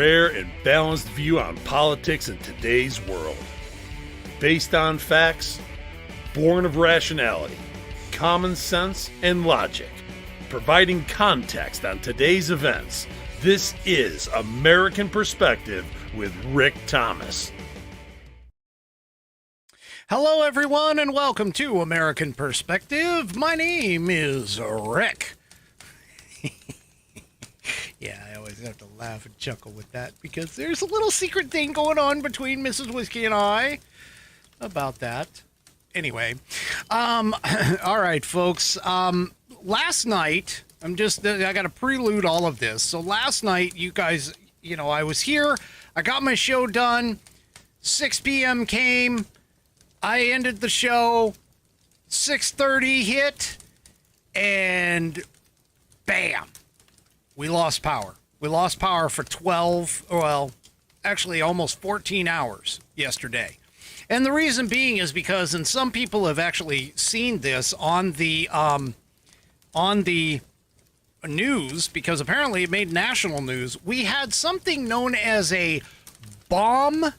rare and balanced view on politics in today's world. Based on facts, born of rationality, common sense, and logic, providing context on today's events, this is American Perspective with Rick Thomas. Hello, everyone, and welcome to American Perspective. My name is Rick. Yeah, I always have to laugh and chuckle with that because there's a little secret thing going on between Mrs. Whiskey and I about that. Anyway, all right, folks. Last night, I got to prelude all of this. So last night, you guys, I was here. I got my show done. 6 p.m. came. I ended the show. 6:30 hit. And bam. We lost power. We lost power for almost 14 hours yesterday. And the reason being is because, and some people have actually seen this on the news, because apparently it made national news, we had something known as a bomb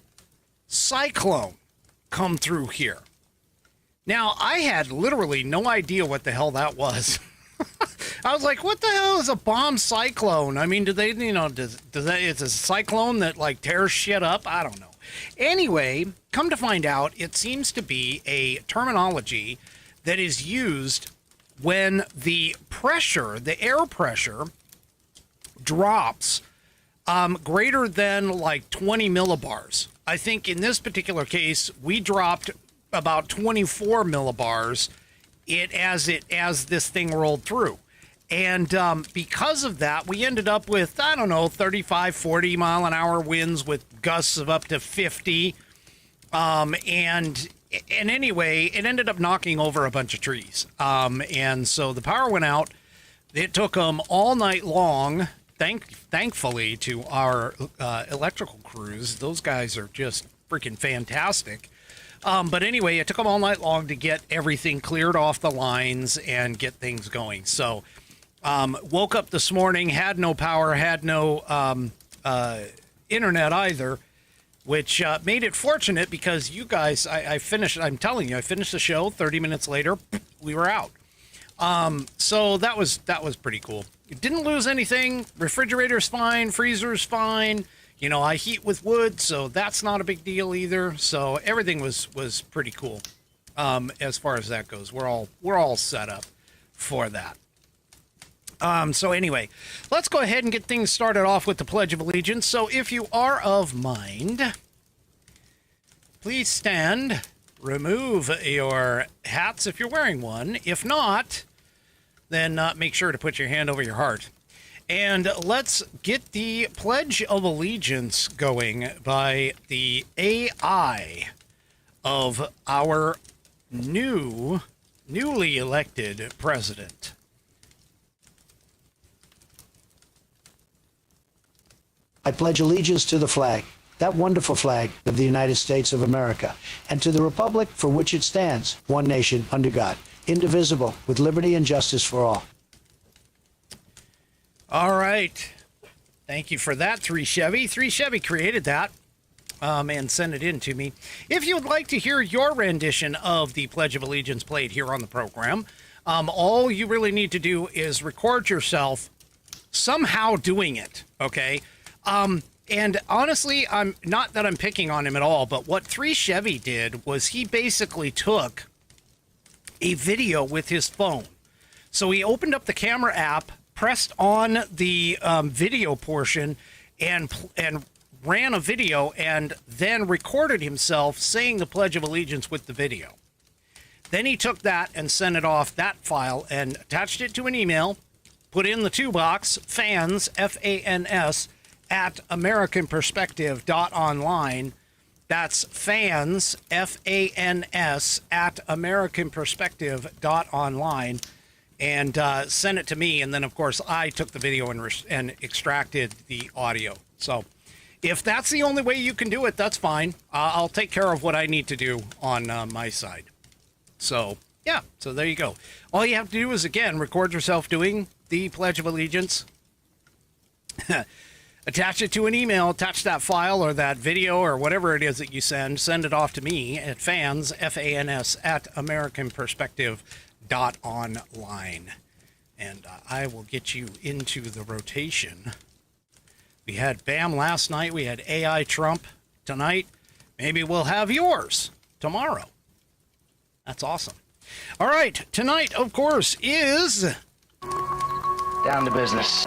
cyclone come through here. Now, I had literally no idea what the hell that was. I was like, what the hell is a bomb cyclone? I mean, it's a cyclone that like tears shit up? I don't know. Anyway, come to find out, it seems to be a terminology that is used when the pressure, the air pressure, drops greater than like 20 millibars. I think in this particular case, we dropped about 24 millibars as this thing rolled through. And because of that, we ended up with, 35, 40 mile an hour winds with gusts of up to 50. And anyway, it ended up knocking over a bunch of trees. And so the power went out. It took them all night long. Thankfully to our electrical crews. Those guys are just freaking fantastic. But anyway, it took them all night long to get everything cleared off the lines and get things going. So woke up this morning, had no power, had no internet either, which made it fortunate because you guys, I finished the show. 30 minutes later, we were out. So that was pretty cool. Didn't lose anything. Refrigerator's fine. Freezer's fine. I heat with wood, so that's not a big deal either. So everything was pretty cool as far as that goes. We're all set up for that. So anyway, let's go ahead and get things started off with the Pledge of Allegiance. So if you are of mind, please stand, remove your hats if you're wearing one. If not, then make sure to put your hand over your heart. And let's get the Pledge of Allegiance going by the AI of our newly elected president. I pledge allegiance to the flag, that wonderful flag of the United States of America, and to the republic for which it stands, one nation, under God, indivisible, with liberty and justice for all. All right. Thank you for that, 3 Chevy. 3 Chevy created that and sent it in to me. If you would like to hear your rendition of the Pledge of Allegiance played here on the program, all you really need to do is record yourself somehow doing it, okay? And honestly, I'm not that I'm picking on him at all, but what 3 Chevy did was he basically took a video with his phone. So he opened up the camera app, pressed on the video portion, and ran a video, and then recorded himself saying the Pledge of Allegiance with the video. Then he took that and sent it off, that file, and attached it to an email, put in the to box, fans, F-A-N-S, at AmericanPerspective.online. That's fans, F-A-N-S, at AmericanPerspective.online. And sent it to me, and then, of course, I took the video and extracted the audio. So if that's the only way you can do it, that's fine. I'll take care of what I need to do on my side. So, yeah, so there you go. All you have to do is, again, record yourself doing the Pledge of Allegiance. attach it to an email, attach that file or that video or whatever it is that you send it off to me at fans, F-A-N-S, at AmericanPerspective.online. And I will get you into the rotation. We had BAM last night. We had AI Trump tonight. Maybe we'll have yours tomorrow. That's awesome. All right. Tonight, of course, is... Down to business.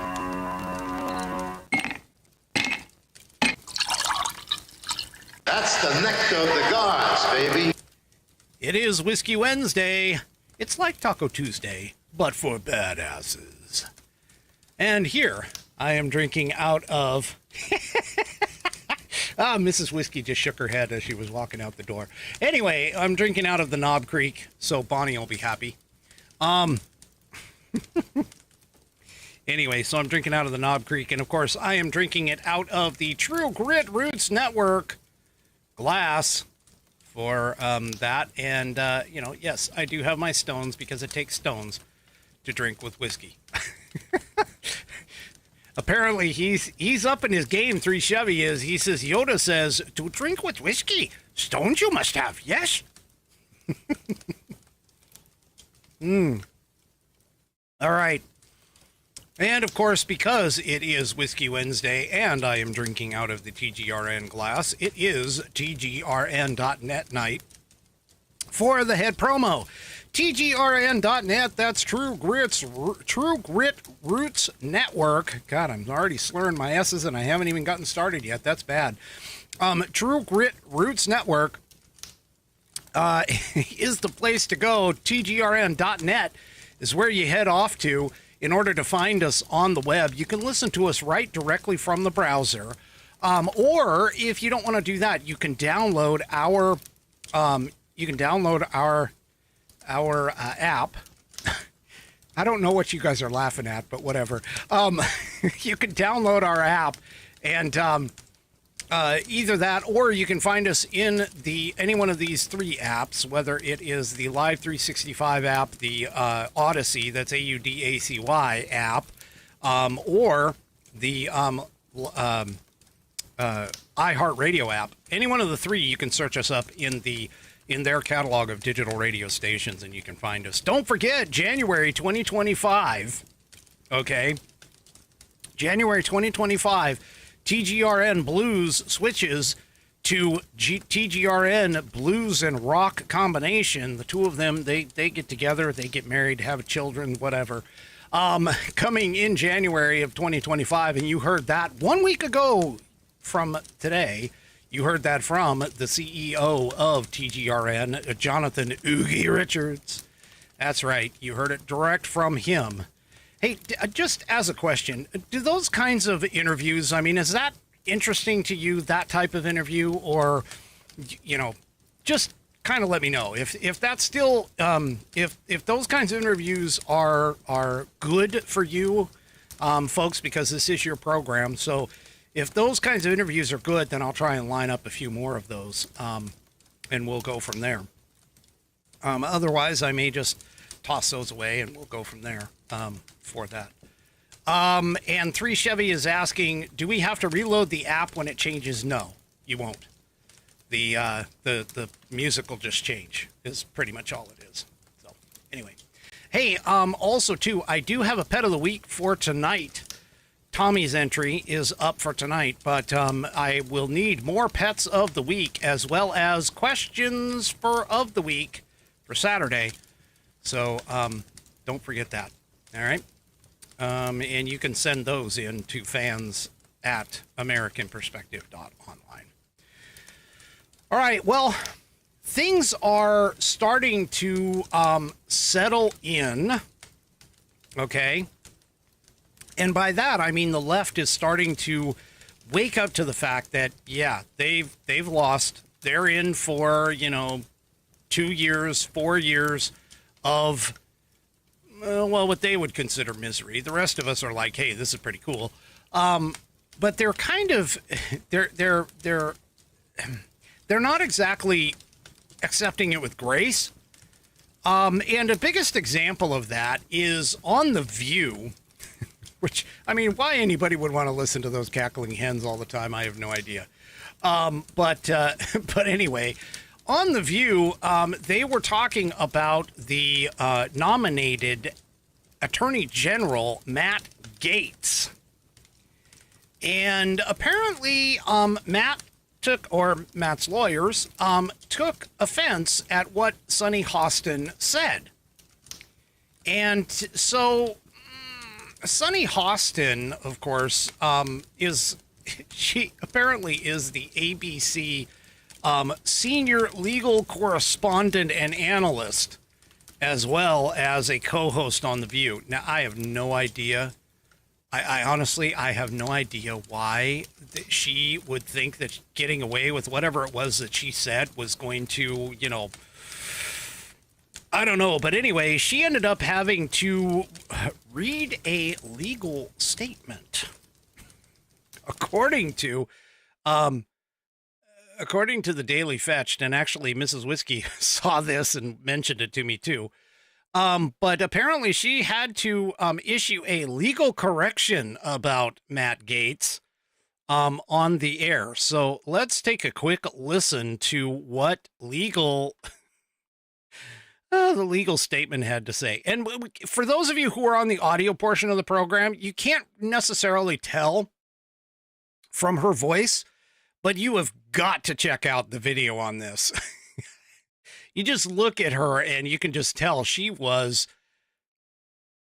That's the nectar of the gods, baby. It is Whiskey Wednesday. It's like Taco Tuesday, but for badasses. And here, I am drinking out of... Mrs. Whiskey just shook her head as she was walking out the door. Anyway, I'm drinking out of the Knob Creek, so Bonnie will be happy. Anyway, so I'm drinking out of the Knob Creek, and of course, I am drinking it out of the True Grit Roots Network glass for that. And, yes, I do have my stones because it takes stones to drink with whiskey. Apparently, he's up in his game. 3 Chevy is. He says, Yoda says, to drink with whiskey, stones you must have, yes? All right. And, of course, because it is Whiskey Wednesday and I am drinking out of the TGRN glass, it is TGRN.net night for the head promo. TGRN.net, that's True Grit Roots Network. God, I'm already slurring my S's and I haven't even gotten started yet. That's bad. True Grit Roots Network is the place to go. TGRN.net is where you head off to in order to find us on the web. You can listen to us right directly from the browser. Or if you don't want to do that, you can download our app. I don't know what you guys are laughing at, but whatever. You can download our app and either that, or you can find us in any one of these 3 apps, whether it is the Live 365 app, the Odyssey, that's AUDACY app, or the iHeartRadio app. Any one of the 3, you can search us up in their catalog of digital radio stations, and you can find us. Don't forget, January 2025, okay? January 2025, TGRN Blues switches to TGRN Blues and Rock Combination. The 2 of them, they get together, they get married, have children, whatever. Coming in January of 2025, and you heard that 1 week ago from today. You heard that from the CEO of TGRN, Jonathan Oogie Richards. That's right. You heard it direct from him. Hey, just as a question, do those kinds of interviews, I mean, is that interesting to you, that type of interview? Or, just kind of let me know. If that's still, if those kinds of interviews are good for you, folks, because this is your program. So if those kinds of interviews are good, then I'll try and line up a few more of those, and we'll go from there. Otherwise, I may just toss those away and we'll go from there for that. And 3 Chevy is asking, do we have to reload the app when it changes? No, you won't. The music will just change is pretty much all it is. So anyway, hey, also too, I do have a pet of the week for tonight. Tommy's entry is up for tonight, but I will need more pets of the week as well as questions of the week for Saturday. So don't forget that. All right. And you can send those in to fans at AmericanPerspective.online. All right. Well, things are starting to settle in. Okay. And by that, I mean the left is starting to wake up to the fact that, yeah, they've lost. They're in for, 2 years, 4 years of, what they would consider misery. The rest of us are like, hey, this is pretty cool. But they're kind of, they're not exactly accepting it with grace. And the biggest example of that is on The View. Which, I mean, why anybody would want to listen to those cackling hens all the time, I have no idea. But anyway, on The View, they were talking about the nominated Attorney General, Matt Gaetz. And apparently, Matt's lawyers took offense at what Sunny Hostin said. And so Sunny Hostin, of course, she apparently is the ABC senior legal correspondent and analyst, as well as a co-host on The View. Now, I have no idea. I honestly, I have no idea why she would think that getting away with whatever it was that she said was going to, I don't know. But anyway, she ended up having to read a legal statement. According to the Daily Fetched, and actually Mrs. Whiskey saw this and mentioned it to me too. But apparently she had to issue a legal correction about Matt Gaetz on the air. So let's take a quick listen to what the legal statement had to say. And for those of you who are on the audio portion of the program, you can't necessarily tell from her voice, but you have got to check out the video on this. You just look at her and you can just tell she was,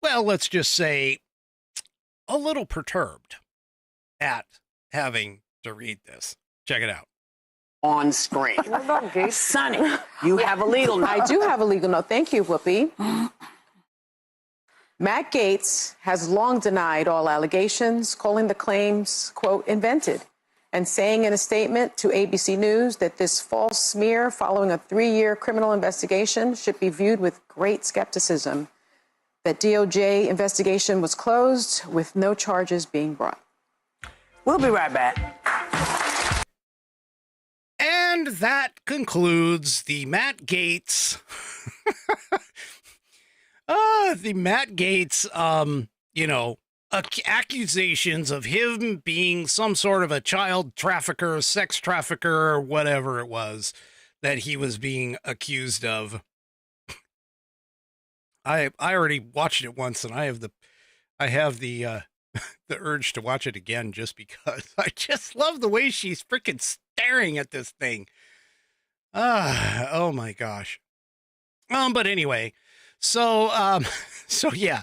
well, let's just say a little perturbed at having to read this. Check it out. On screen. Sonny, you have a legal note. I do have a legal note. Thank you, Whoopi. Matt Gaetz has long denied all allegations, calling the claims, quote, invented, and saying in a statement to ABC News that this false smear following a 3-year criminal investigation should be viewed with great skepticism, that DOJ investigation was closed with no charges being brought. We'll be right back. And that concludes the Matt Gaetz, accusations of him being some sort of a child trafficker, sex trafficker, or whatever it was that he was being accused of. I already watched it once, and I have the the urge to watch it again just because I just love the way she's freaking staring at this thing. Oh my gosh. But anyway, so yeah,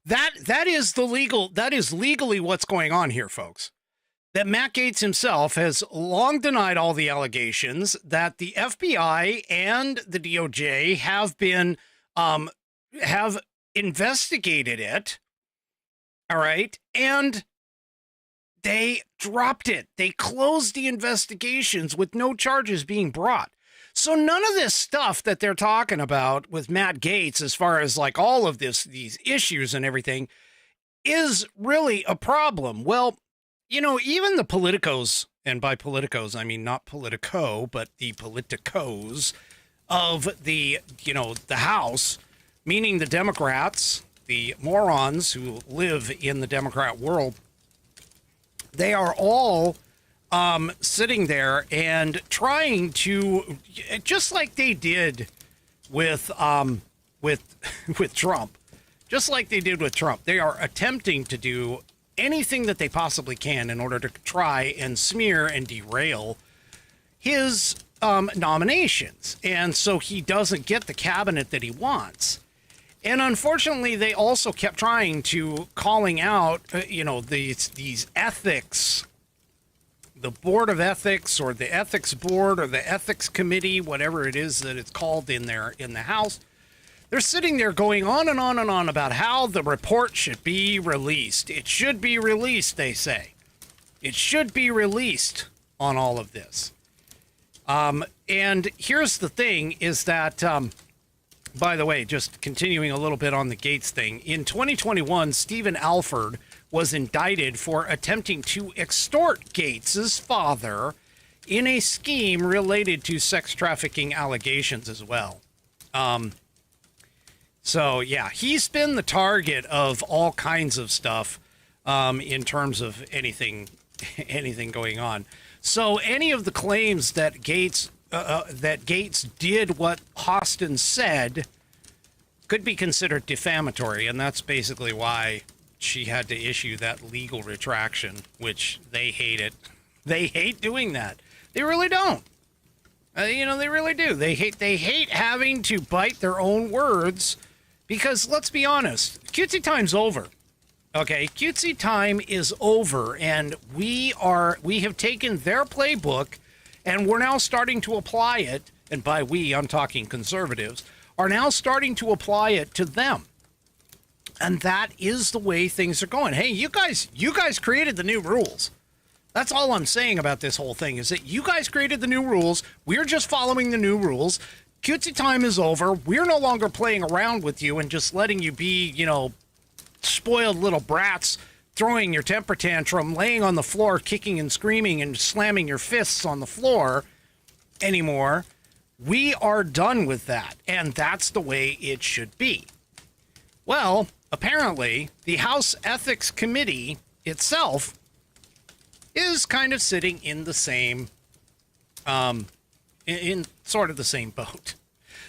that is legally what's going on here, folks. That Matt Gaetz himself has long denied all the allegations, that the FBI and the DOJ have investigated it. All right. And they dropped it. They closed the investigations with no charges being brought. So none of this stuff that they're talking about with Matt Gaetz, as far as like all of these issues and everything, is really a problem. Well, even the politicos, and by politicos, I mean not Politico, but the politicos of the House, meaning the Democrats, the morons who live in the Democrat world, they are all sitting there and trying to, just like they did with Trump, just like they did with Trump, they are attempting to do anything that they possibly can in order to try and smear and derail his nominations. And so he doesn't get the cabinet that he wants. And unfortunately, they also kept trying to calling out, these ethics, the Board of Ethics or the Ethics Board or the Ethics Committee, whatever it is that it's called in the House. They're sitting there going on and on and on about how the report should be released. It should be released, they say. It should be released on all of this. And here's the thing is that, by the way, just continuing a little bit on the Gaetz thing, in 2021, Stephen Alford was indicted for attempting to extort Gaetz's father in a scheme related to sex trafficking allegations as well. So, yeah, he's been the target of all kinds of stuff in terms of anything going on. So any of the claims that Gates did what Hostin said could be considered defamatory, and that's basically why she had to issue that legal retraction, which they hate it. They hate doing that. They really don't. They really do. They hate having to bite their own words, because let's be honest, cutesy time's over. Okay, cutesy time is over, and we have taken their playbook, and we're now starting to apply it. And by we, I'm talking conservatives, are now starting to apply it to them. And that is the way things are going. Hey, you guys created the new rules. That's all I'm saying about this whole thing, is that you guys created the new rules. We're just following the new rules. Cutesy time is over. We're no longer playing around with you and just letting you be, spoiled little brats, throwing your temper tantrum, laying on the floor, kicking and screaming and slamming your fists on the floor anymore. We are done with that, and that's the way it should be. Well, apparently, the House Ethics Committee itself is kind of sitting in the same, in sort of the same boat.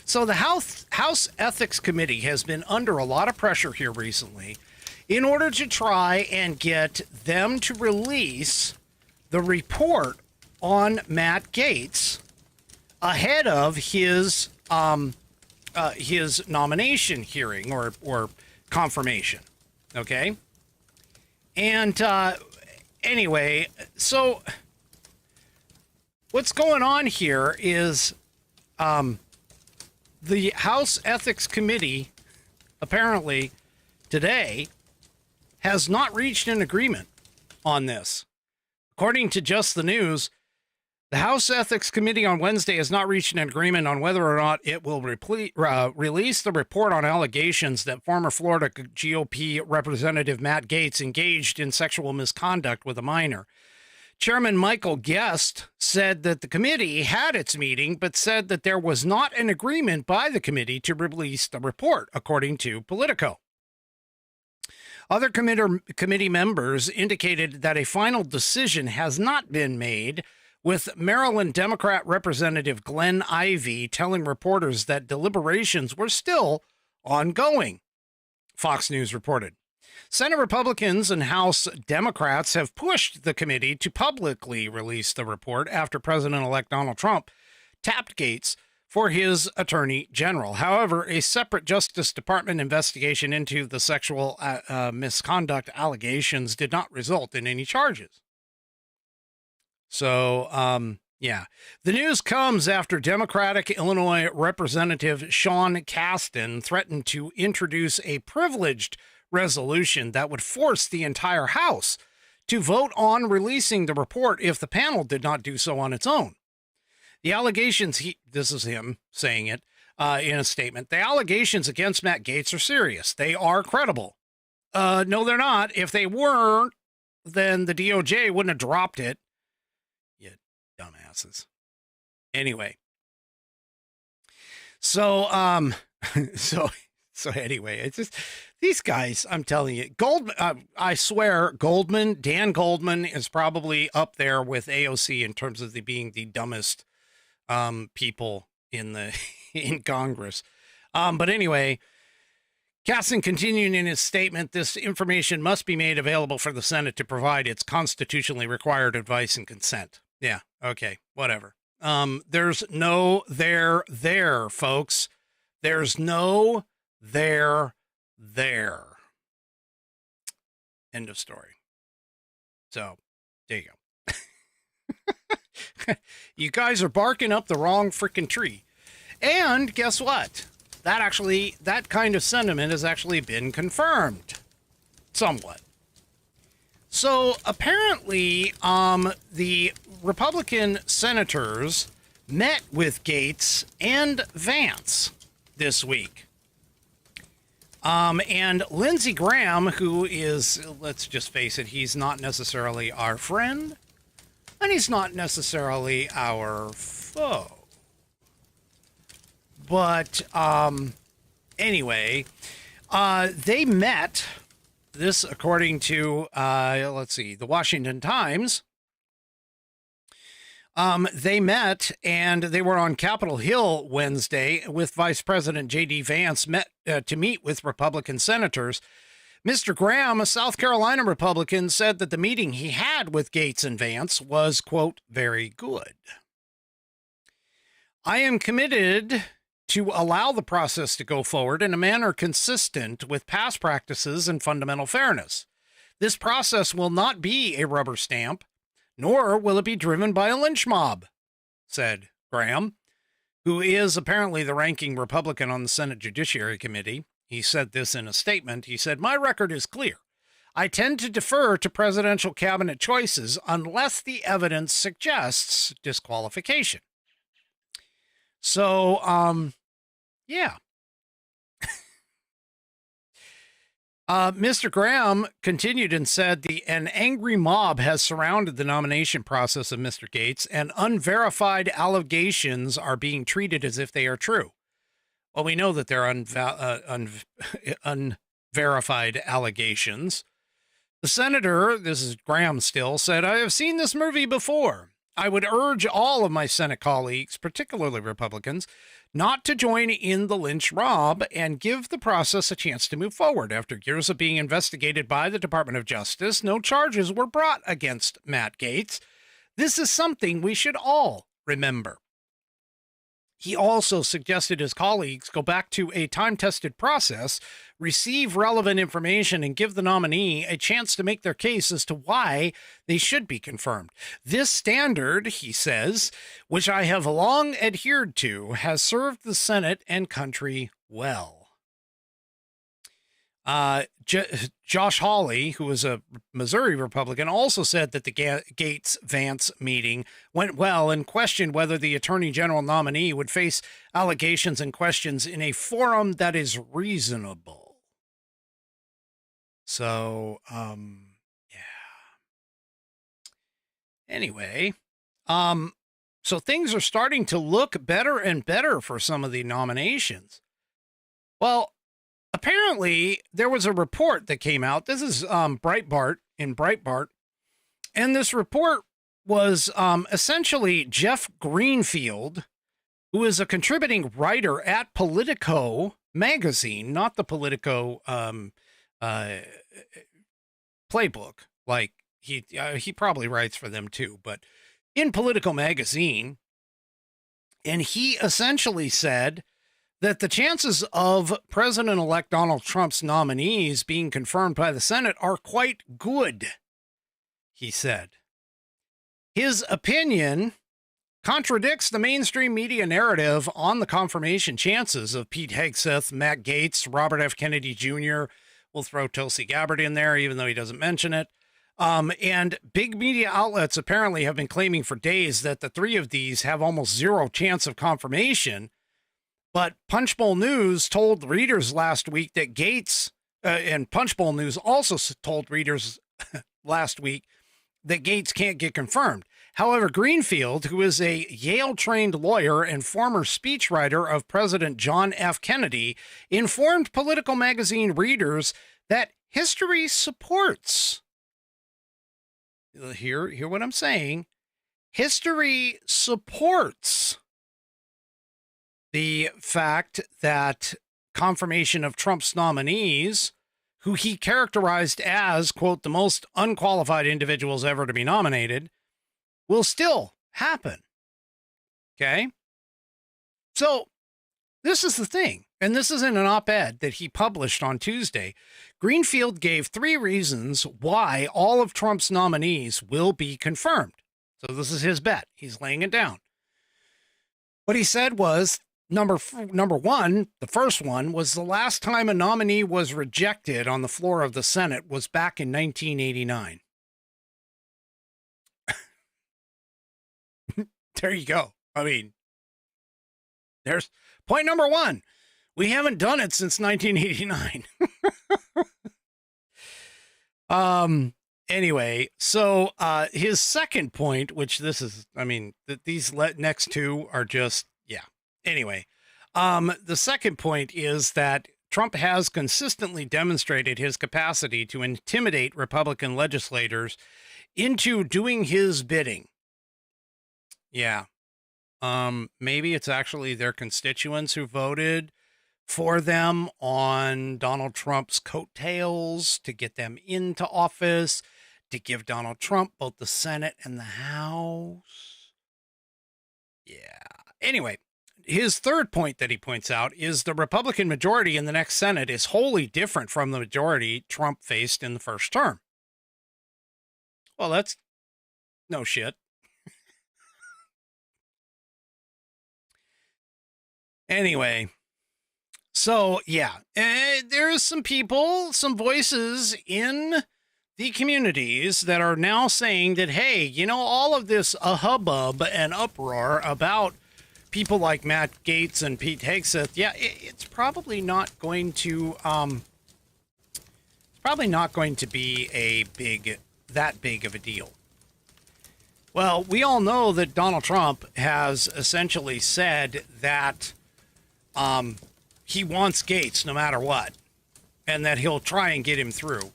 So the House Ethics Committee has been under a lot of pressure here recently in order to try and get them to release the report on Matt Gaetz ahead of his nomination hearing or confirmation. Okay. And anyway, so what's going on here is the House Ethics Committee apparently today has not reached an agreement on this. According to Just the News, the House Ethics Committee on Wednesday has not reached an agreement on whether or not it will release the report on allegations that former Florida GOP Representative Matt Gaetz engaged in sexual misconduct with a minor. Chairman Michael Guest said that the committee had its meeting, but said that there was not an agreement by the committee to release the report, according to Politico. Other committee members indicated that a final decision has not been made, with Maryland Democrat Representative Glenn Ivey telling reporters that deliberations were still ongoing, Fox News reported. Senate Republicans and House Democrats have pushed the committee to publicly release the report after President-elect Donald Trump tapped Gaetz for his attorney general. However, a separate Justice Department investigation into the sexual misconduct allegations did not result in any charges. So, yeah. The news comes after Democratic Illinois Representative Sean Casten threatened to introduce a privileged resolution that would force the entire House to vote on releasing the report if the panel did not do so on its own. The allegations, this is him saying it in a statement, the allegations against Matt Gaetz are serious. They are credible. No, they're not. If they weren't, then the DOJ wouldn't have dropped it. You dumbasses. Anyway. So anyway, it's just these guys, I'm telling you, I swear Dan Goldman is probably up there with AOC in terms of being the dumbest people in Congress. But anyway, Casson continuing in his statement, this information must be made available for the Senate to provide its constitutionally required advice and consent. Yeah. Okay. Whatever. There's no there, folks. There's no there. End of story. So there you go. You guys are barking up the wrong freaking tree. And guess what? That kind of sentiment has actually been confirmed. Somewhat. So apparently, the Republican senators met with Gaetz and Vance this week. And Lindsey Graham, who is, let's just face it, he's not necessarily our friend, and he's not necessarily our foe. But anyway, they met This, according to, let's see, the Washington Times. They met and they were on Capitol Hill Wednesday with Vice President J.D. Vance to meet with Republican senators. Mr. Graham, a South Carolina Republican, said that the meeting he had with Gates and Vance was, quote, very good. I am committed to allow the process to go forward in a manner consistent with past practices and fundamental fairness. This process will not be a rubber stamp, nor will it be driven by a lynch mob, said Graham, who is apparently the ranking Republican on the Senate Judiciary Committee. He said this in a statement. He said, my record is clear. I tend to defer to presidential cabinet choices unless the evidence suggests disqualification. So, yeah. Mr. Graham continued and said an angry mob has surrounded the nomination process of Mr. Gates, and unverified allegations are being treated as if they are true. Well, we know that they're unverified allegations. The senator, this is Graham still, said, I have seen this movie before. I would urge all of my Senate colleagues, particularly Republicans, not to join in the lynch mob and give the process a chance to move forward. After years of being investigated by the Department of Justice, no charges were brought against Matt Gaetz. This is something we should all remember. He also suggested his colleagues go back to a time-tested process, receive relevant information, and give the nominee a chance to make their case as to why they should be confirmed. This standard, he says, which I have long adhered to, has served the Senate and country well. Josh Hawley, who is a Missouri Republican, also said that the Gates-Vance meeting went well and questioned whether the Attorney General nominee would face allegations and questions in a forum that is reasonable. So, yeah. Anyway, so things are starting to look better and better for some of the nominations. Well, apparently, there was a report that came out. This is Breitbart, and this report was essentially Jeff Greenfield, who is a contributing writer at Politico magazine, not the Politico playbook. Like he probably writes for them too, but in Politico magazine, and he essentially said that the chances of President-elect Donald Trump's nominees being confirmed by the Senate are quite good, he said. His opinion contradicts the mainstream media narrative on the confirmation chances of Pete Hegseth, Matt Gaetz, Robert F. Kennedy Jr. We'll throw Tulsi Gabbard in there, even though he doesn't mention it. And big media outlets apparently have been claiming for days that the three of these have almost zero chance of confirmation. But Punchbowl News told readers last week that Gaetz, and Punchbowl News also told readers last week that Gaetz can't get confirmed. However, Greenfield, who is a Yale-trained lawyer and former speechwriter of President John F. Kennedy, informed Politico magazine readers that history supports. Hear what I'm saying. History supports the fact that confirmation of Trump's nominees, who he characterized as, quote, the most unqualified individuals ever to be nominated, will still happen. Okay? So this is the thing, and this is in an op-ed that he published on Tuesday. Greenfield gave 3 reasons why all of Trump's nominees will be confirmed. So this is his bet. He's laying it down. What he said was, Number one, the first one, was the last time a nominee was rejected on the floor of the Senate was back in 1989. There you go. I mean, there's point number 1. We haven't done it since 1989. Anyway, so his second point, which this is, I mean, these next two are just, yeah. Anyway, the second point is that Trump has consistently demonstrated his capacity to intimidate Republican legislators into doing his bidding. Yeah. Maybe it's actually their constituents who voted for them on Donald Trump's coattails to get them into office, to give Donald Trump both the Senate and the House. Yeah. Anyway, his third point that he points out is the Republican majority in the next Senate is wholly different from the majority Trump faced in the first term. Well, that's no shit. Anyway, so yeah, there's some people, some voices in the communities that are now saying that, hey, you know, all of this hubbub and uproar about people like Matt Gaetz and Pete Hegseth, yeah, it's probably not going to, be that big of a deal. Well, we all know that Donald Trump has essentially said that he wants Gaetz no matter what, and that he'll try and get him through.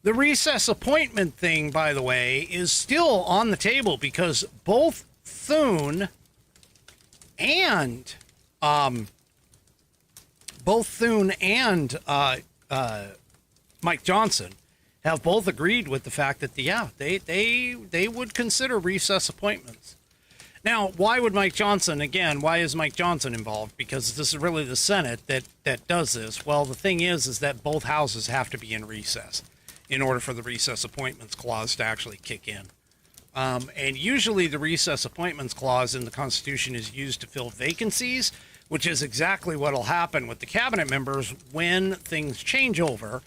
The recess appointment thing, by the way, is still on the table because both Thune and Mike Johnson have both agreed with the fact that they would consider recess appointments. Now, why would Mike Johnson, again, why is Mike Johnson involved? Because this is really the Senate that does this. Well, the thing is that both houses have to be in recess in order for the recess appointments clause to actually kick in. And usually the recess appointments clause in the Constitution is used to fill vacancies, which is exactly what will happen with the cabinet members when things change over.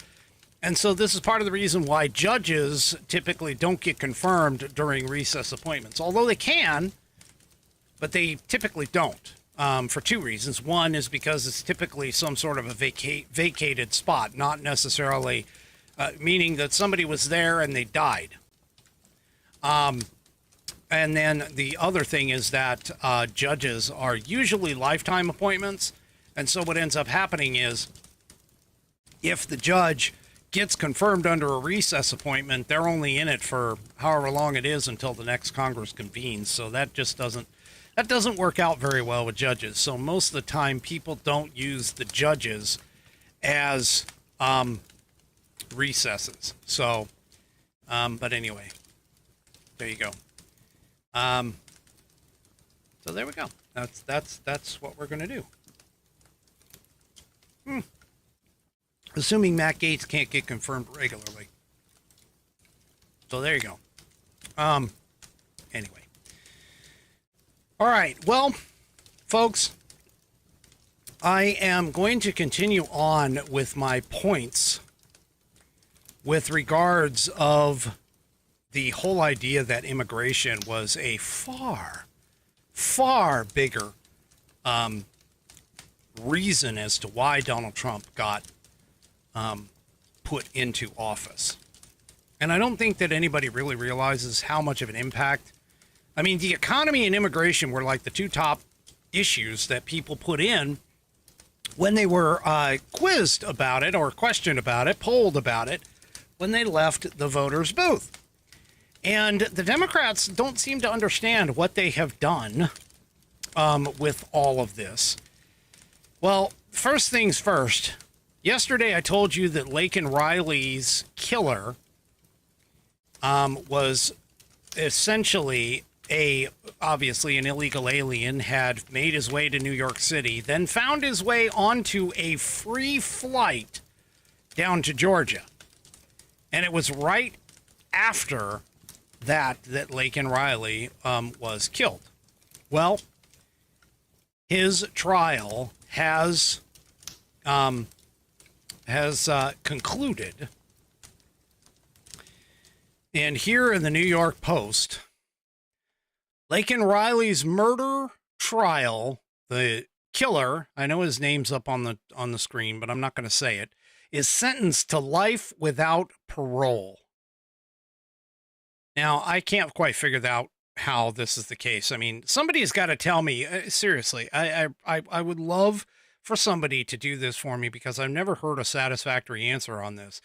And so this is part of the reason why judges typically don't get confirmed during recess appointments, although they can, but they typically don't, for two reasons. One is because it's typically some sort of a vacated spot, not necessarily meaning that somebody was there and they died. And then the other thing is that judges are usually lifetime appointments. And so what ends up happening is if the judge gets confirmed under a recess appointment, they're only in it for however long it is until the next Congress convenes. So that just doesn't work out very well with judges. So most of the time people don't use the judges as recesses. So, but anyway, there you go. So there we go. That's what we're going to do. Assuming Matt Gaetz can't get confirmed regularly. So there you go. Anyway. All right. Well, folks, I am going to continue on with my points with regards of the whole idea that immigration was a far, far bigger reason as to why Donald Trump got put into office. And I don't think that anybody really realizes how much of an impact. I mean, the economy and immigration were like the two top issues that people put in when they were quizzed about it or questioned about it, polled about it, when they left the voters' booth. And the Democrats don't seem to understand what they have done with all of this. Well, first things first. Yesterday, I told you that Laken Riley's killer was essentially obviously an illegal alien, had made his way to New York City, then found his way onto a free flight down to Georgia. And it was right after that Laken Riley was killed. Well, his trial has concluded. And here in the New York Post, Laken Riley's murder trial, the killer, I know his name's up on the screen, but I'm not going to say it, is sentenced to life without parole. Now, I can't quite figure out how this is the case. I mean, somebody's got to tell me, seriously, I would love for somebody to do this for me because I've never heard a satisfactory answer on this.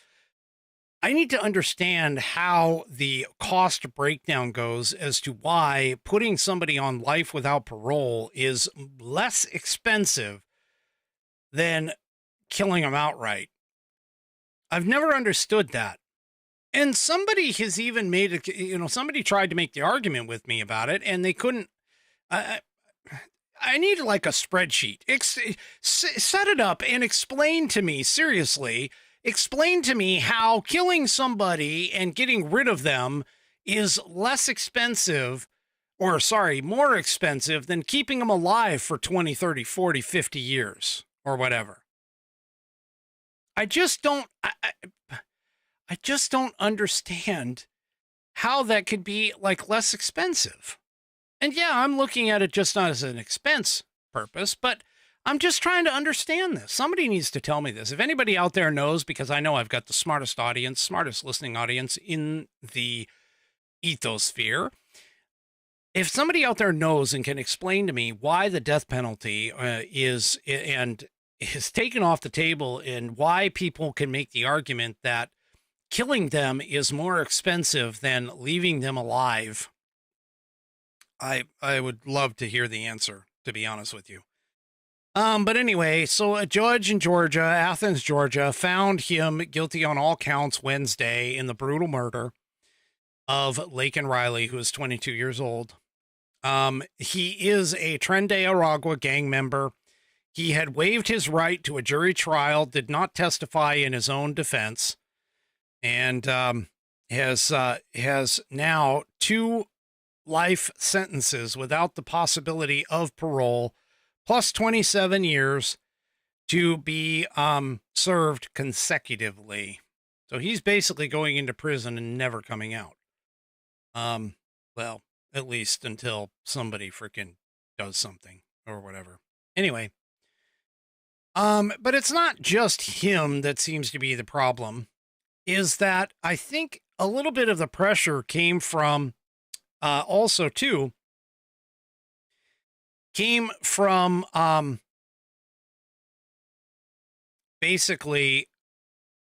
I need to understand how the cost breakdown goes as to why putting somebody on life without parole is less expensive than killing them outright. I've never understood that. And somebody has even made somebody tried to make the argument with me about it, and they couldn't. I need like a spreadsheet. Set it up and explain to me, seriously, explain to me how killing somebody and getting rid of them is less expensive, or sorry, more expensive than keeping them alive for 20, 30, 40, 50 years or whatever. I just don't understand how that could be like less expensive. And yeah, I'm looking at it just not as an expense purpose, but I'm just trying to understand this. Somebody needs to tell me this. If anybody out there knows, because I know I've got the smartest listening audience in the ethosphere. If somebody out there knows and can explain to me why the death penalty is taken off the table, and why people can make the argument that killing them is more expensive than leaving them alive, I would love to hear the answer, to be honest with you. But anyway, so a judge in Georgia, Athens, Georgia, found him guilty on all counts Wednesday in the brutal murder of Laken Riley, who is 22 years old. He is a Tren de Aragua gang member. He had waived his right to a jury trial, did not testify in his own defense, and has now 2 life sentences without the possibility of parole, plus 27 years to be served consecutively. So he's basically going into prison and never coming out. Well, at least until somebody freaking does something or whatever. Anyway, but it's not just him that seems to be the problem. Is that I think a little bit of the pressure came from basically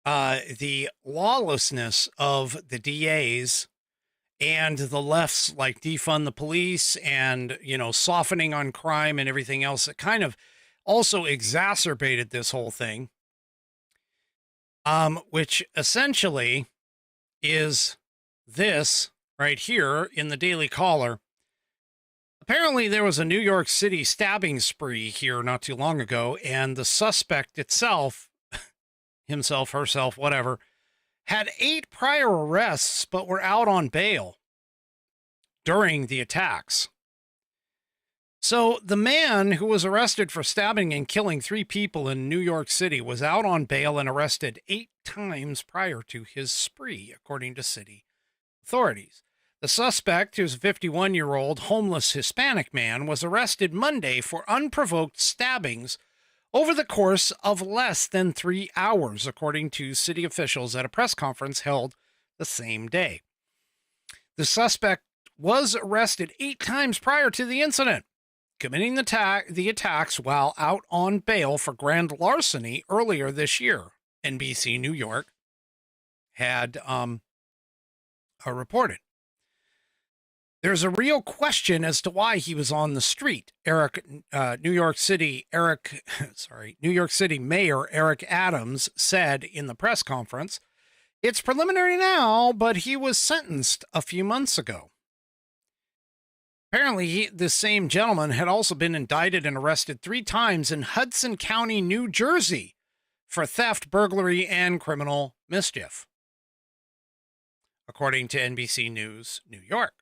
the lawlessness of the DAs and the left's like defund the police and, softening on crime and everything else that kind of also exacerbated this whole thing. Which essentially is this right here in the Daily Caller. Apparently there was a New York City stabbing spree here not too long ago, and the suspect itself, himself, herself, whatever, had 8 prior arrests, but were out on bail during the attacks. So the man who was arrested for stabbing and killing 3 people in New York City was out on bail and arrested 8 times prior to his spree, according to city authorities. The suspect, who's a 51-year-old homeless Hispanic man, was arrested Monday for unprovoked stabbings over the course of less than 3 hours, according to city officials at a press conference held the same day. The suspect was arrested 8 times prior to the incident, committing the attacks while out on bail for grand larceny earlier this year. NBC New York had reported. There's a real question as to why he was on the street. New York City Mayor Eric Adams said in the press conference, "It's preliminary now, but he was sentenced a few months ago." Apparently, this same gentleman had also been indicted and arrested 3 times in Hudson County, New Jersey, for theft, burglary, and criminal mischief, according to NBC News, New York.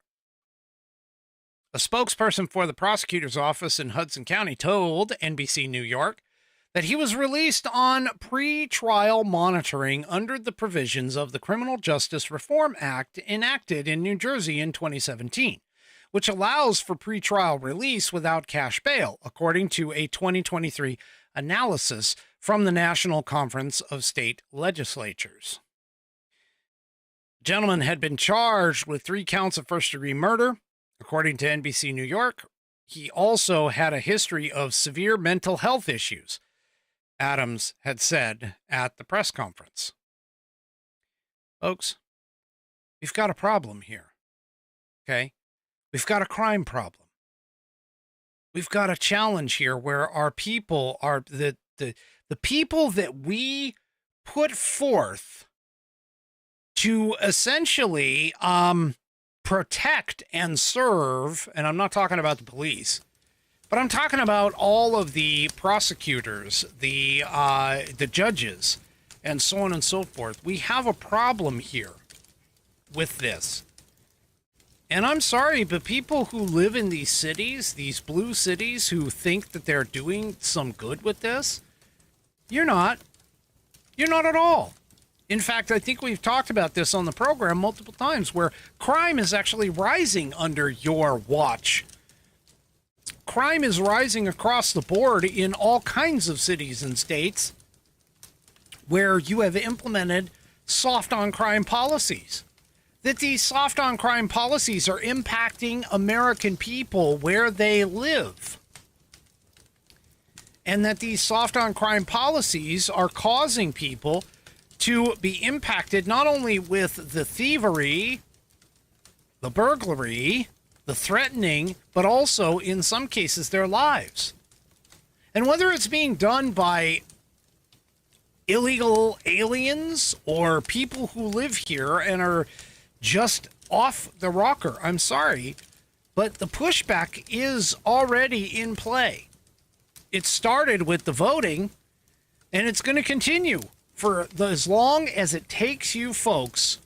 A spokesperson for the prosecutor's office in Hudson County told NBC New York that he was released on pre-trial monitoring under the provisions of the Criminal Justice Reform Act enacted in New Jersey in 2017, which allows for pre-trial release without cash bail, according to a 2023 analysis from the National Conference of State Legislatures. The gentleman had been charged with 3 counts of first-degree murder, according to NBC New York. He also had a history of severe mental health issues. Adams had said at the press conference. Folks, we've got a problem here. Okay? We've got a crime problem. We've got a challenge here where our people are the people that we put forth to essentially protect and serve, and I'm not talking about the police, but I'm talking about all of the prosecutors, the judges, and so on and so forth. We have a problem here with this. And I'm sorry, but people who live in these cities, these blue cities, who think that they're doing some good with this, you're not. You're not at all. In fact, I think we've talked about this on the program multiple times, where crime is actually rising under your watch. Crime is rising across the board in all kinds of cities and states where you have implemented soft on crime policies. That these soft on crime policies are impacting American people where they live. And that these soft on crime policies are causing people to be impacted not only with the thievery, the burglary, the threatening, but also in some cases their lives. And whether it's being done by illegal aliens or people who live here and are just off the rocker, I'm sorry, but the pushback is already in play. It started with the voting, and it's going to continue for as long as it takes you folks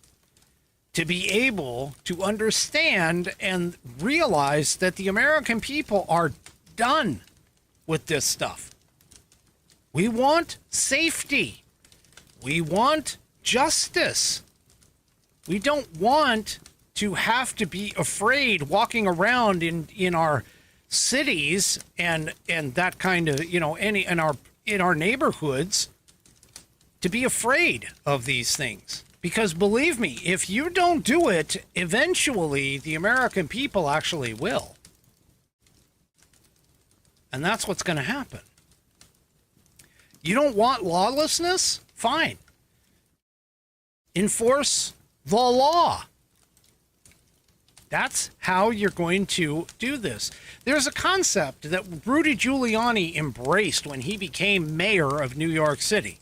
to be able to understand and realize that the American people are done with this stuff. We want safety. We want justice. We don't want to have to be afraid walking around in our cities and that kind of, in our neighborhoods, to be afraid of these things. Because believe me, if you don't do it, eventually the American people actually will. And that's what's going to happen. You don't want lawlessness? Fine. Enforce the law. That's how you're going to do this. There's a concept that Rudy Giuliani embraced when he became mayor of New York City.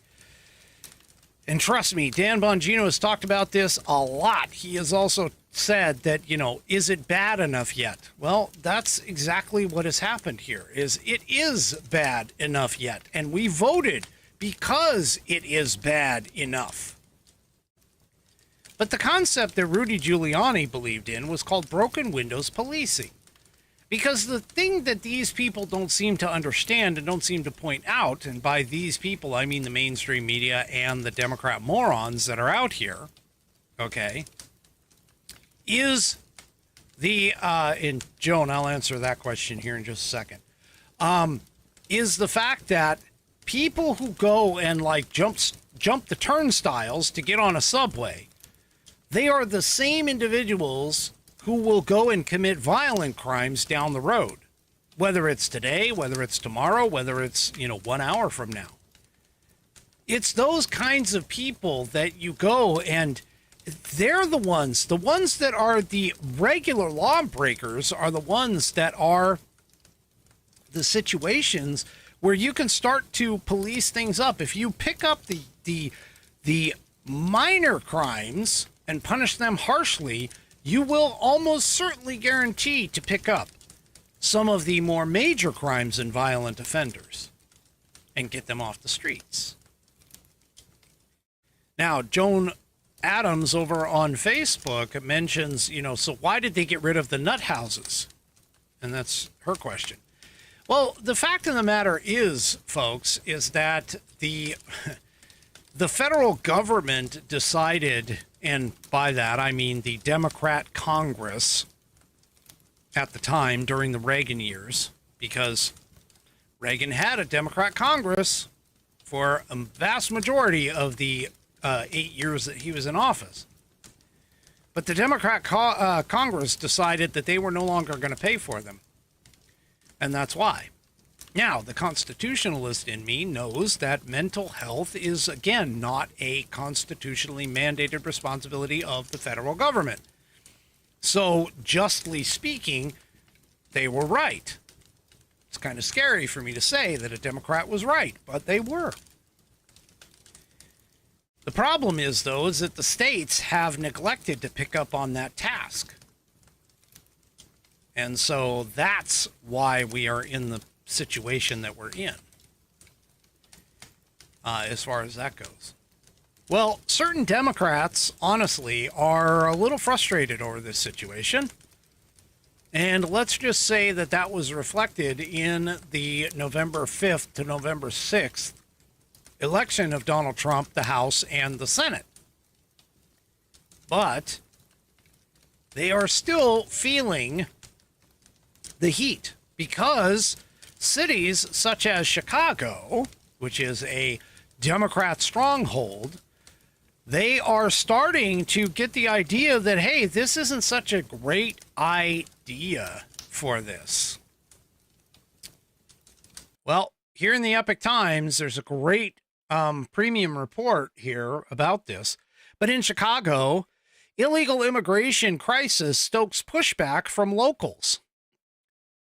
And trust me, Dan Bongino has talked about this a lot. He has also said that, is it bad enough yet? Well, that's exactly what has happened here, is it is bad enough yet. And we voted because it is bad enough. But the concept that Rudy Giuliani believed in was called broken windows policing. Because the thing that these people don't seem to understand and don't seem to point out, and by these people, I mean the mainstream media and the Democrat morons that are out here, okay, is the, and Joan, I'll answer that question here in just a second, is the fact that people who go and jump the turnstiles to get on a subway, they are the same individuals who will go and commit violent crimes down the road, whether it's today, whether it's tomorrow, whether it's, 1 hour from now. It's those kinds of people that you go and they're the ones that are the regular lawbreakers are the ones that are the situations where you can start to police things up. If you pick up the minor crimes and punish them harshly, you will almost certainly guarantee to pick up some of the more major crimes and violent offenders and get them off the streets. Now, Joan Adams over on Facebook mentions, so why did they get rid of the nut houses? And that's her question. Well, the fact of the matter is, folks, is that the federal government decided, and by that I mean the Democrat Congress at the time during the Reagan years, because Reagan had a Democrat Congress for a vast majority of the 8 years that he was in office. But the Democrat Congress decided that they were no longer going to pay for them. And that's why. Now, the constitutionalist in me knows that mental health is, again, not a constitutionally mandated responsibility of the federal government. So, justly speaking, they were right. It's kind of scary for me to say that a Democrat was right, but they were. The problem is, though, is that the states have neglected to pick up on that task. And so that's why we are in the situation that we're in, as far as that goes. Well, certain Democrats, honestly, are a little frustrated over this situation. And let's just say that that was reflected in the November 5th to November 6th election of Donald Trump, the House and the Senate. But they are still feeling the heat because cities such as Chicago, which is a Democrat stronghold, they are starting to get the idea that, hey, this isn't such a great idea for this. Well, here in the Epic Times, there's a great premium report here about this. But in Chicago, illegal immigration crisis stokes pushback from locals.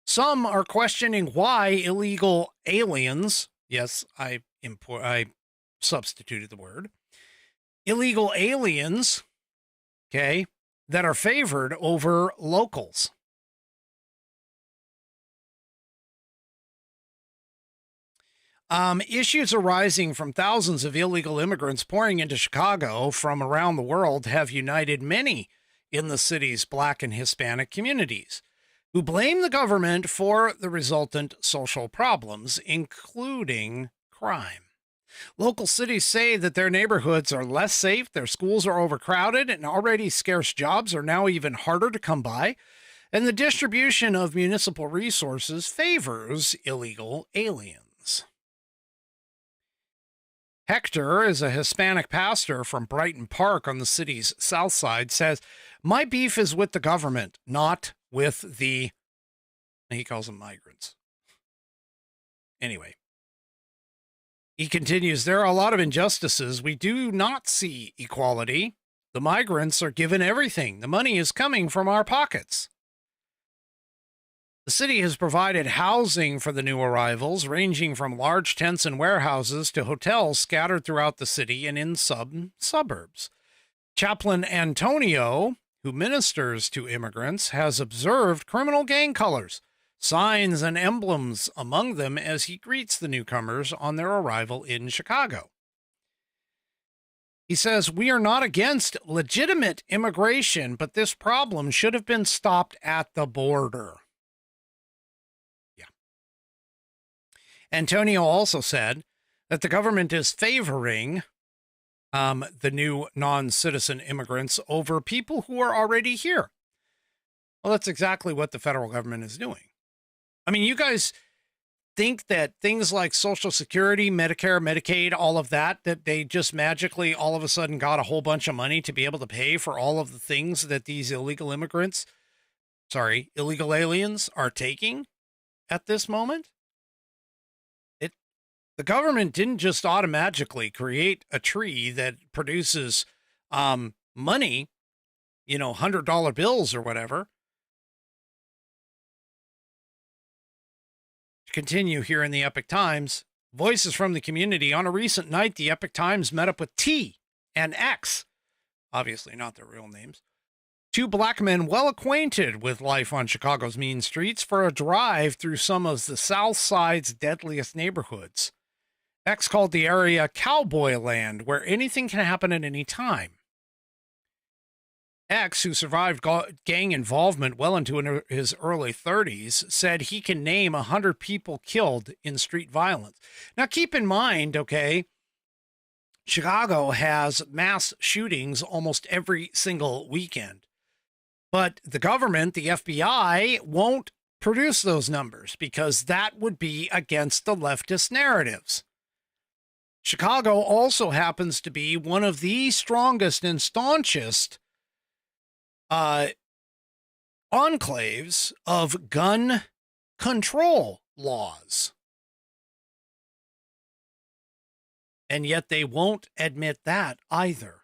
Some are questioning why illegal aliens, yes, I substituted the word, illegal aliens, okay, that are favored over locals. Issues arising from thousands of illegal immigrants pouring into Chicago from around the world have united many in the city's Black and Hispanic communities, who blame the government for the resultant social problems, including crime. Local cities say that their neighborhoods are less safe, their schools are overcrowded, and already scarce jobs are now even harder to come by, and the distribution of municipal resources favors illegal aliens. Hector is a Hispanic pastor from Brighton Park on the city's south side, says, "My beef is with the government, not with the," he calls them migrants. Anyway, he continues, "There are a lot of injustices. We do not see equality. The migrants are given everything. The money is coming from our pockets. The city has provided housing for the new arrivals, ranging from large tents and warehouses to hotels scattered throughout the city and in suburbs. Chaplain Antonio, who ministers to immigrants, has observed criminal gang colors, signs, and emblems among them as he greets the newcomers on their arrival in Chicago. He says, "We are not against legitimate immigration, but this problem should have been stopped at the border." Antonio also said that the government is favoring the new non-citizen immigrants over people who are already here. Well, that's exactly what the federal government is doing. I mean, you guys think that things like Social Security, Medicare, Medicaid, all of that, that they just magically all of a sudden got a whole bunch of money to be able to pay for all of the things that these illegal aliens are taking at this moment? The government didn't just automatically create a tree that produces money, $100 bills or whatever. To continue here in the Epic Times, voices from the community. On a recent night, the Epic Times met up with T and X, obviously not their real names, two black men well acquainted with life on Chicago's mean streets, for a drive through some of the South Side's deadliest neighborhoods. X called the area cowboy land, where anything can happen at any time. X, who survived gang involvement well into his early 30s, said he can name 100 people killed in street violence. Now, keep in mind, okay, Chicago has mass shootings almost every single weekend. But the government, the FBI, won't produce those numbers because that would be against the leftist narratives. Chicago also happens to be one of the strongest and staunchest enclaves of gun control laws. And yet they won't admit that either,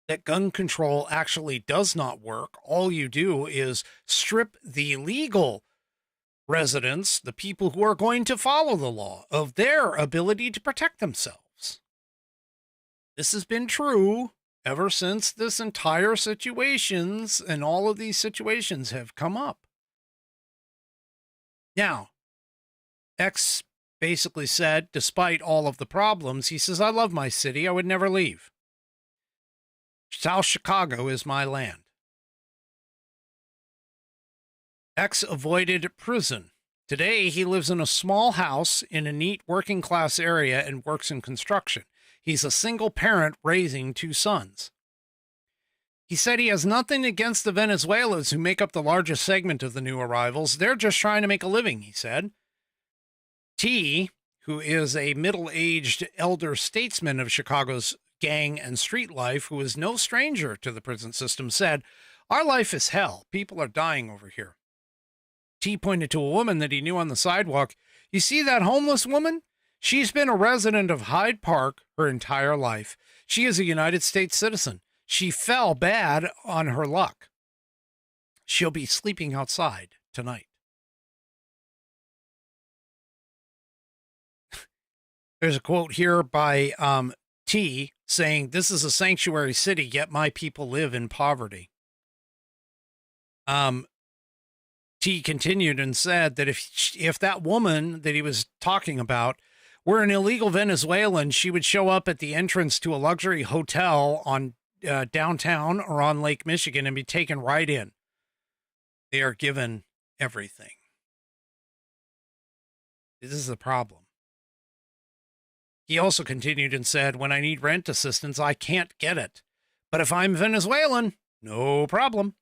that gun control actually does not work. All you do is strip the legal residents, the people who are going to follow the law, of their ability to protect themselves. This has been true ever since this entire situations and all of these situations have come up. Now, X basically said, despite all of the problems, he says, I love my city. I would never leave. South Chicago is my land. X avoided prison. Today, he lives in a small house in a neat working class area and works in construction. He's a single parent raising 2 sons. He said he has nothing against the Venezuelans who make up the largest segment of the new arrivals. They're just trying to make a living, he said. T, who is a middle-aged elder statesman of Chicago's gang and street life, who is no stranger to the prison system, said, our life is hell. People are dying over here. T pointed to a woman that he knew on the sidewalk. You see that homeless woman? She's been a resident of Hyde Park her entire life. She is a United States citizen. She fell bad on her luck. She'll be sleeping outside tonight. There's a quote here by T saying, this is a sanctuary city, yet my people live in poverty. T continued and said that if that woman that he was talking about were an illegal Venezuelan, she would show up at the entrance to a luxury hotel on downtown or on Lake Michigan and be taken right in. They are given everything. This is the problem. He also continued and said, when I need rent assistance, I can't get it. But if I'm Venezuelan, no problem.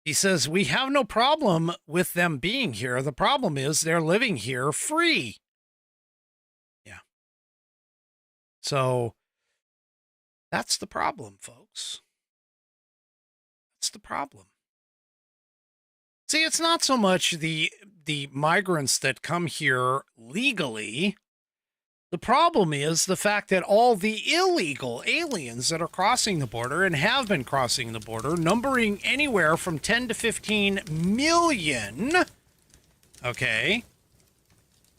He says, we have no problem with them being here. The problem is they're living here free. Yeah. So that's the problem, folks. That's the problem. See, it's not so much the migrants that come here legally. The problem is the fact that all the illegal aliens that are crossing the border and have been crossing the border, numbering anywhere from 10 to 15 million, okay,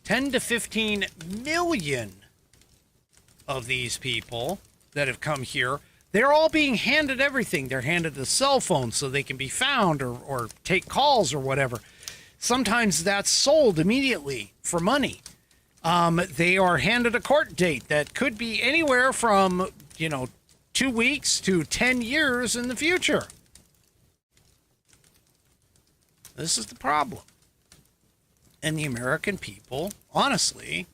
10 to 15 million of these people that have come here, they're all being handed everything. They're handed a cell phone so they can be found or take calls or whatever. Sometimes that's sold immediately for money. They are handed a court date that could be anywhere from, 2 weeks to 10 years in the future. This is the problem. And the American people, honestly,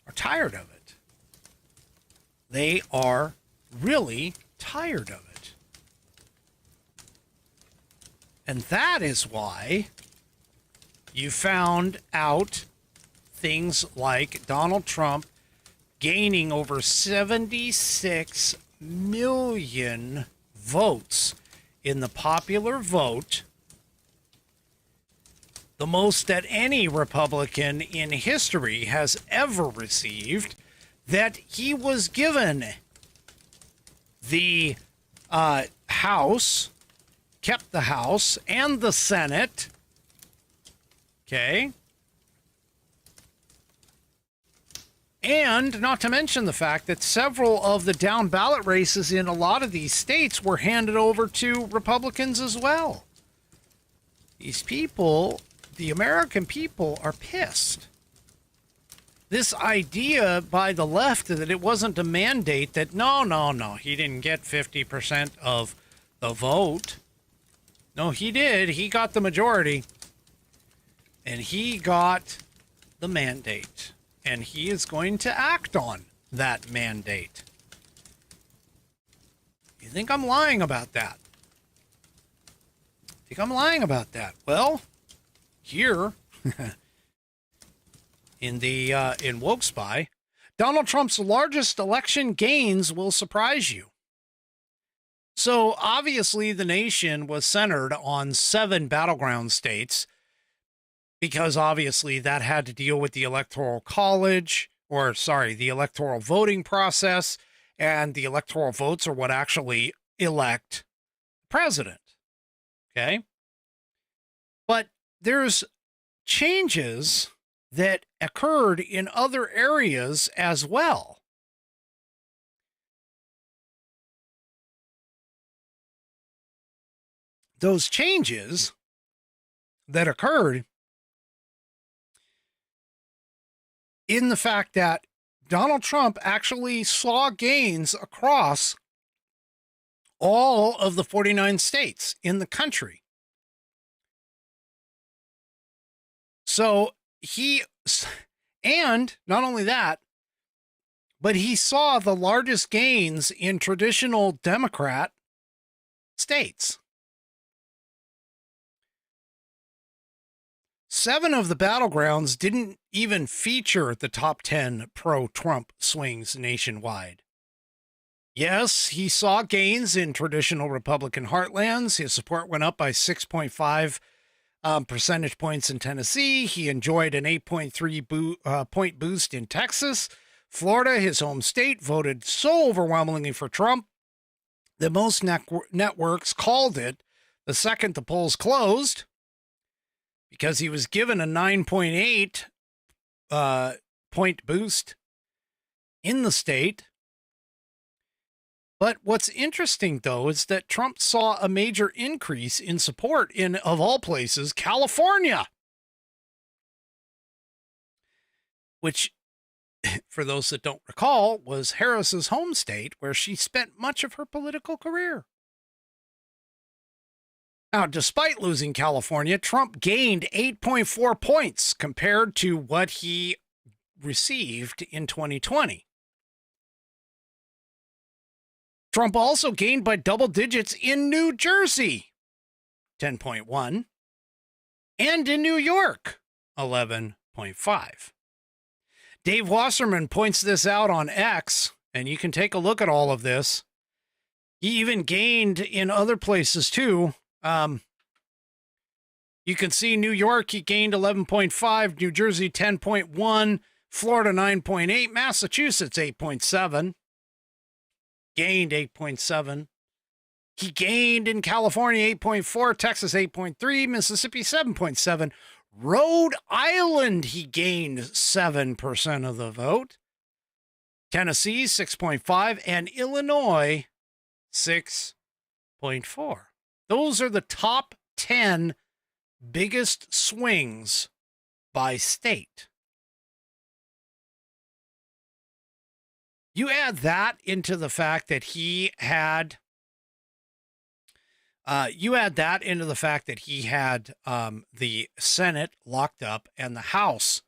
are tired of it. They are really tired of it. And that is why you found out things like Donald Trump gaining over 76 million votes in the popular vote, the most that any Republican in history has ever received, that he was given the House, kept the House and the Senate, okay? And not to mention the fact that several of the down ballot races in a lot of these states were handed over to Republicans as well. These people, the American people, are pissed. This idea by the left that it wasn't a mandate, that no, he didn't get 50% of the vote. No, he did. He got the majority. And he got the mandate. And he is going to act on that mandate. You think I'm lying about that? Well, here in Woke Spy, Donald Trump's largest election gains will surprise you. So obviously the nation was centered on 7 battleground states, because obviously that had to deal with the Electoral College, or sorry, the electoral voting process, and the electoral votes are what actually elect president. Okay. But there's changes that occurred in other areas as well. Those changes that occurred in the fact that Donald Trump actually saw gains across all of the 49 states in the country. So and not only that, but he saw the largest gains in traditional Democrat states. 7 of the battlegrounds didn't even feature the top 10 pro-Trump swings nationwide. Yes, he saw gains in traditional Republican heartlands. His support went up by 6.5 percentage points in Tennessee. He enjoyed an 8.3 point boost in Texas. Florida, his home state, voted so overwhelmingly for Trump that most networks called it the second the polls closed, because he was given a 9.8 point boost in the state. But what's interesting, though, is that Trump saw a major increase in support in, of all places, California, which, for those that don't recall, was Harris's home state, where she spent much of her political career. Now, despite losing California, Trump gained 8.4 points compared to what he received in 2020. Trump also gained by double digits in New Jersey, 10.1, and in New York, 11.5. Dave Wasserman points this out on X, and you can take a look at all of this. He even gained in other places, too. You can see New York, he gained 11.5, New Jersey, 10.1, Florida, 9.8, Massachusetts, 8.7. Gained 8.7. He gained in California 8.4, Texas 8.3, Mississippi 7.7. Rhode Island, he gained 7% of the vote. Tennessee 6.5, and Illinois 6.4. Those are the top 10 biggest swings by state. You add that into the fact that he had, the Senate locked up and the House,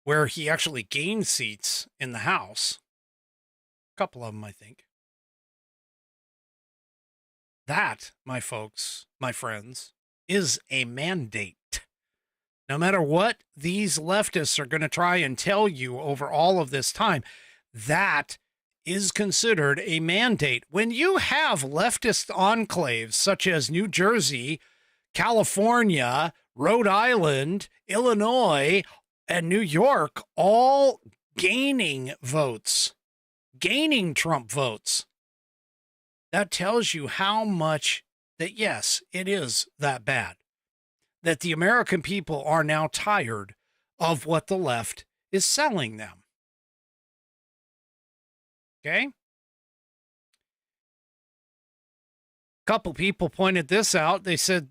where he actually gained seats in the House, a couple of them, I think. That, my folks, my friends, is a mandate. No matter what these leftists are going to try and tell you over all of this time, that is considered a mandate. When you have leftist enclaves such as New Jersey, California, Rhode Island, Illinois, and New York all gaining votes, gaining Trump votes, that tells you how much that, yes, it is that bad, that the American people are now tired of what the left is selling them. Okay. Couple people pointed this out. They said,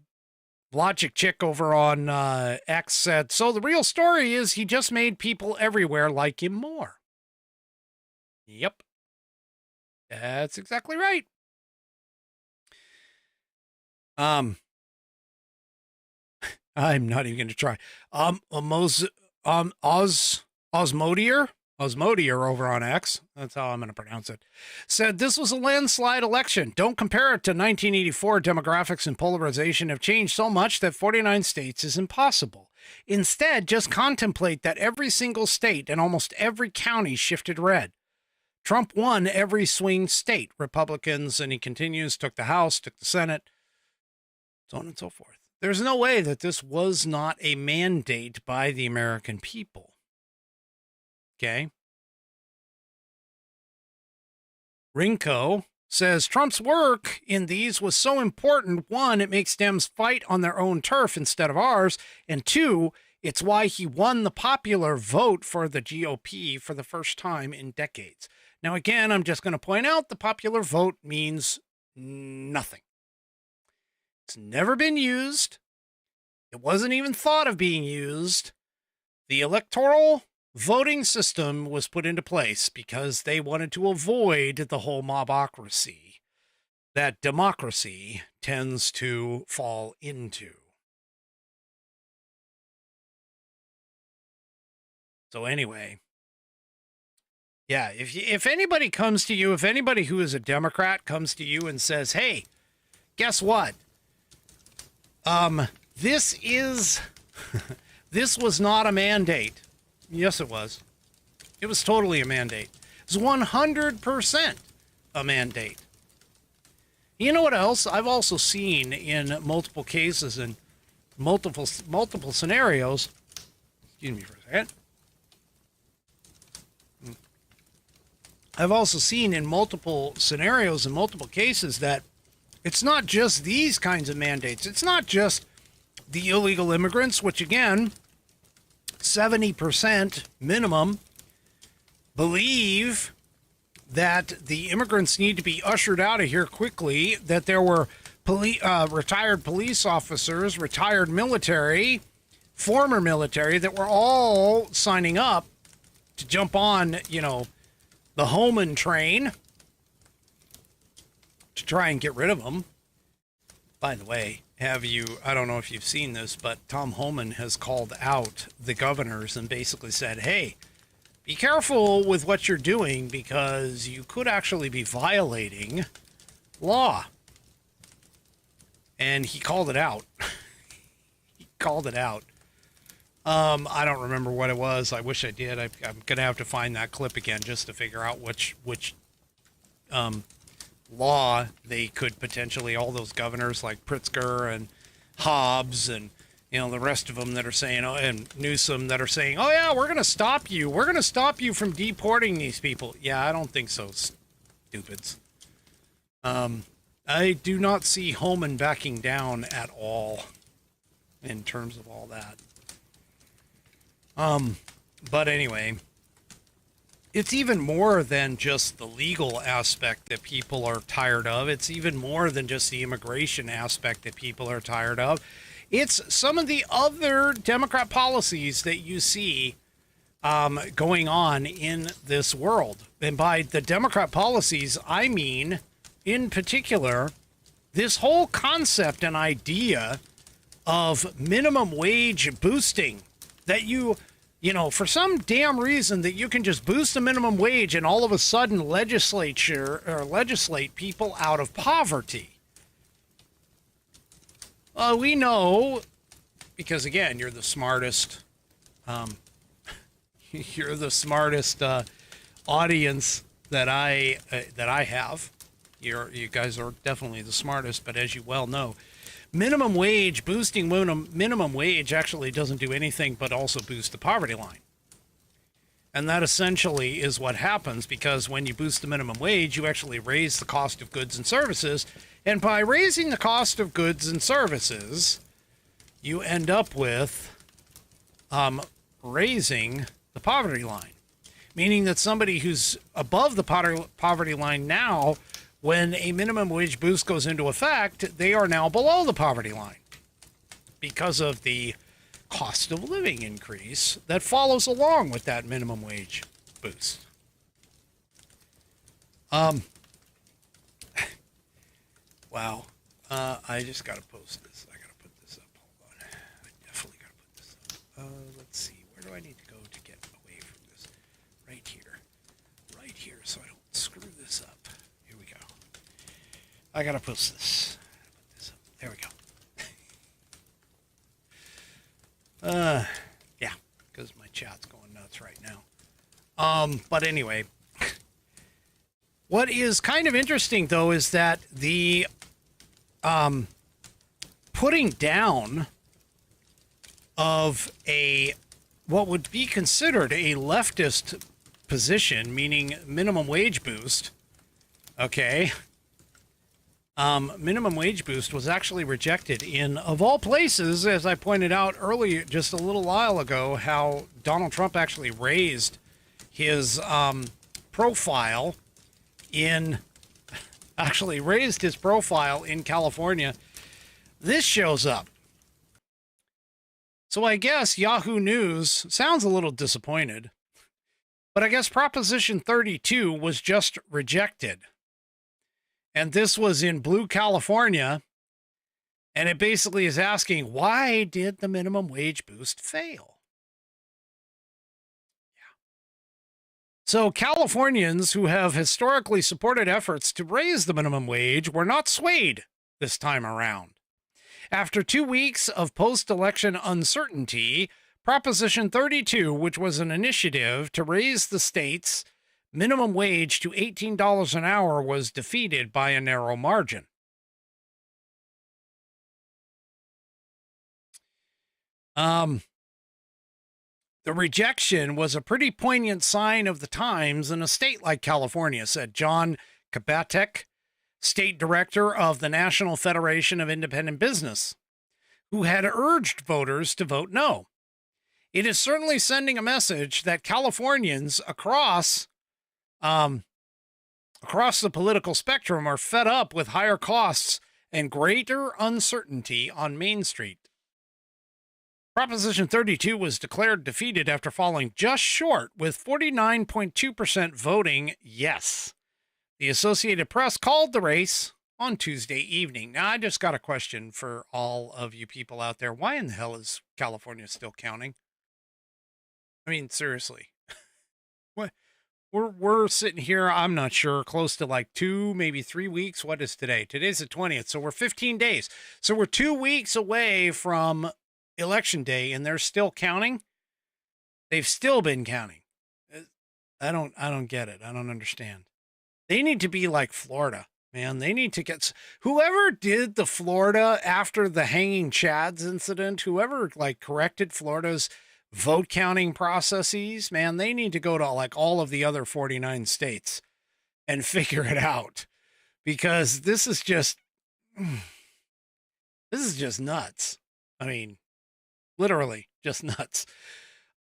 Logic Chick over on X said, so the real story is he just made people everywhere like him more. Yep. That's exactly right. I'm not even going to try. Osmodier over on X, that's how I'm going to pronounce it, said this was a landslide election. Don't compare it to 1984. Demographics and polarization have changed so much that 49 states is impossible. Instead, just contemplate that every single state and almost every county shifted red. Trump won every swing state. Republicans, and he continues, took the House, took the Senate, so on and so forth. There's no way that this was not a mandate by the American people. Okay. Rinko says Trump's work in these was so important. One, it makes Dems fight on their own turf instead of ours. And two, it's why he won the popular vote for the GOP for the first time in decades. Now, again, I'm just going to point out the popular vote means nothing. It's never been used. It wasn't even thought of being used. The electoral voting system was put into place because they wanted to avoid the whole mobocracy that democracy tends to fall into. So anyway, yeah, if anybody comes to you, if anybody who is a Democrat comes to you and says, hey, guess what? This was not a mandate. Yes, it was. It was totally a mandate. It was 100% a mandate. You know what else? I've also seen in multiple cases and multiple scenarios. Excuse me for a second. I've also seen in multiple scenarios and multiple cases that it's not just these kinds of mandates. It's not just the illegal immigrants, which again, 70% minimum believe that the immigrants need to be ushered out of here quickly, that there were retired police officers, retired military, former military that were all signing up to jump on, the Homan train to try and get rid of them. By the way, I don't know if you've seen this, but Tom Homan has called out the governors and basically said, hey, be careful with what you're doing because you could actually be violating law. And he called it out. He called it out. I don't remember what it was. I wish I did. I'm going to have to find that clip again just to figure out which law they could potentially, all those governors like Pritzker and Hobbs and, the rest of them that are saying, and Newsom that are saying, oh yeah, we're going to stop you. We're going to stop you from deporting these people. Yeah, I don't think so, stupids. I do not see Homan backing down at all in terms of all that. But anyway, it's even more than just the legal aspect that people are tired of. It's even more than just the immigration aspect that people are tired of. It's some of the other Democrat policies that you see going on in this world. And by the Democrat policies, I mean, in particular, this whole concept and idea of minimum wage boosting, that for some damn reason that you can just boost the minimum wage and all of a sudden legislate people out of poverty. We know, because again, you're the smartest, audience that I have. You guys are definitely the smartest, but as you well know, minimum wage, boosting minimum wage actually doesn't do anything but also boost the poverty line. And that essentially is what happens, because when you boost the minimum wage, you actually raise the cost of goods and services. And by raising the cost of goods and services, you end up with raising the poverty line, meaning that somebody who's above the poverty line now, when a minimum wage boost goes into effect, they are now below the poverty line because of the cost of living increase that follows along with that minimum wage boost. Wow. I just got to post this. I got to put this up. Hold on. I definitely got to put this up. Let's see. Where do I need to go to get away from this? Right here. Right here, so I don't screw this up. Here we go. I got to post this. Put this up. There we go. Yeah, because my chat's going nuts right now. But anyway, what is kind of interesting though is that the putting down of what would be considered a leftist position, meaning minimum wage boost, Okay. Minimum wage boost was actually rejected in, of all places, as I pointed out earlier, just a little while ago, how Donald Trump actually raised his profile in California. This shows up. So I guess Yahoo News sounds a little disappointed, but I guess Proposition 32 was just rejected. And this was in Blue, California. And it basically is asking, why did the minimum wage boost fail? Yeah. So Californians who have historically supported efforts to raise the minimum wage were not swayed this time around. After 2 weeks of post-election uncertainty, Proposition 32, which was an initiative to raise the state's minimum wage to $18 an hour, was defeated by a narrow margin. The rejection was a pretty poignant sign of the times in a state like California, said John Kabatek, state director of the National Federation of Independent Business, who had urged voters to vote no. It is certainly sending a message that Californians across the political spectrum are fed up with higher costs and greater uncertainty on Main Street. Proposition 32 was declared defeated after falling just short, with 49.2% voting yes. The Associated Press called the race on Tuesday evening. Now, I just got a question for all of you people out there. Why in the hell is California still counting? I mean, seriously. What? We're sitting here, I'm not sure, close to like 2, maybe 3 weeks. What is today? Today's the 20th, so we're 15 days. So we're 2 weeks away from Election Day, and they're still counting? They've still been counting. I don't get it. I don't understand. They need to be like Florida, man. They need to get whoever did the Florida after the hanging Chads incident, whoever like corrected Florida's vote counting processes, man, they need to go to like all of the other 49 states and figure it out, because this is just nuts. I mean, literally just nuts.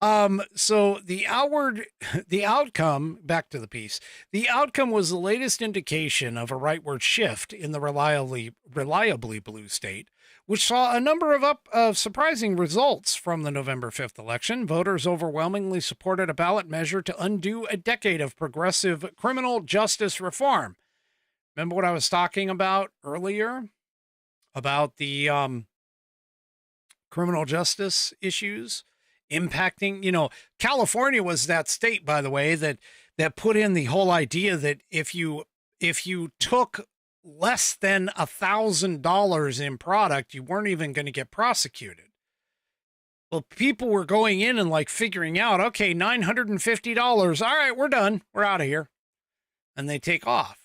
So the outcome, back to the piece, the outcome was the latest indication of a rightward shift in the reliably blue state, which saw a number of surprising results from the November 5th election. Voters overwhelmingly supported a ballot measure to undo a decade of progressive criminal justice reform. Remember what I was talking about earlier about the criminal justice issues impacting, California was that state, by the way, that put in the whole idea that if you took less than $1,000 in product, you weren't even going to get prosecuted. Well, people were going in and like figuring out, okay, $950. All right, we're done. We're out of here. And they take off.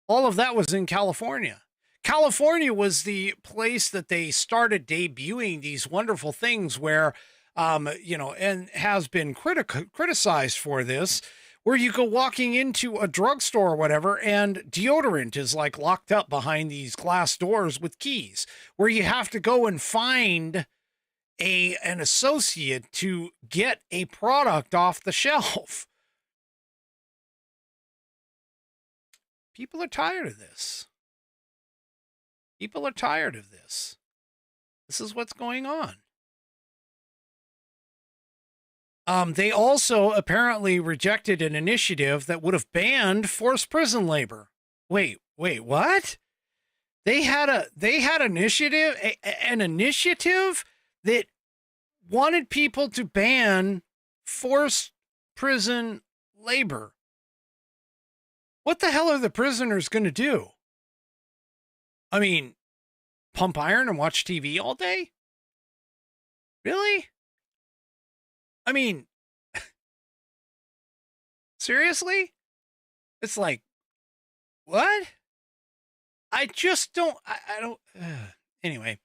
All of that was in California. California was the place that they started debuting these wonderful things where, and has been criticized for this, where you go walking into a drugstore or whatever, and deodorant is like locked up behind these glass doors with keys, where you have to go and find an associate to get a product off the shelf. People are tired of this. People are tired of this. This is what's going on. They also apparently rejected an initiative that would have banned forced prison labor. Wait, what? They had an initiative that wanted people to ban forced prison labor. What the hell are the prisoners going to do? I mean, pump iron and watch TV all day? Really? I mean, seriously? It's like, what? I just don't, I don't, anyway.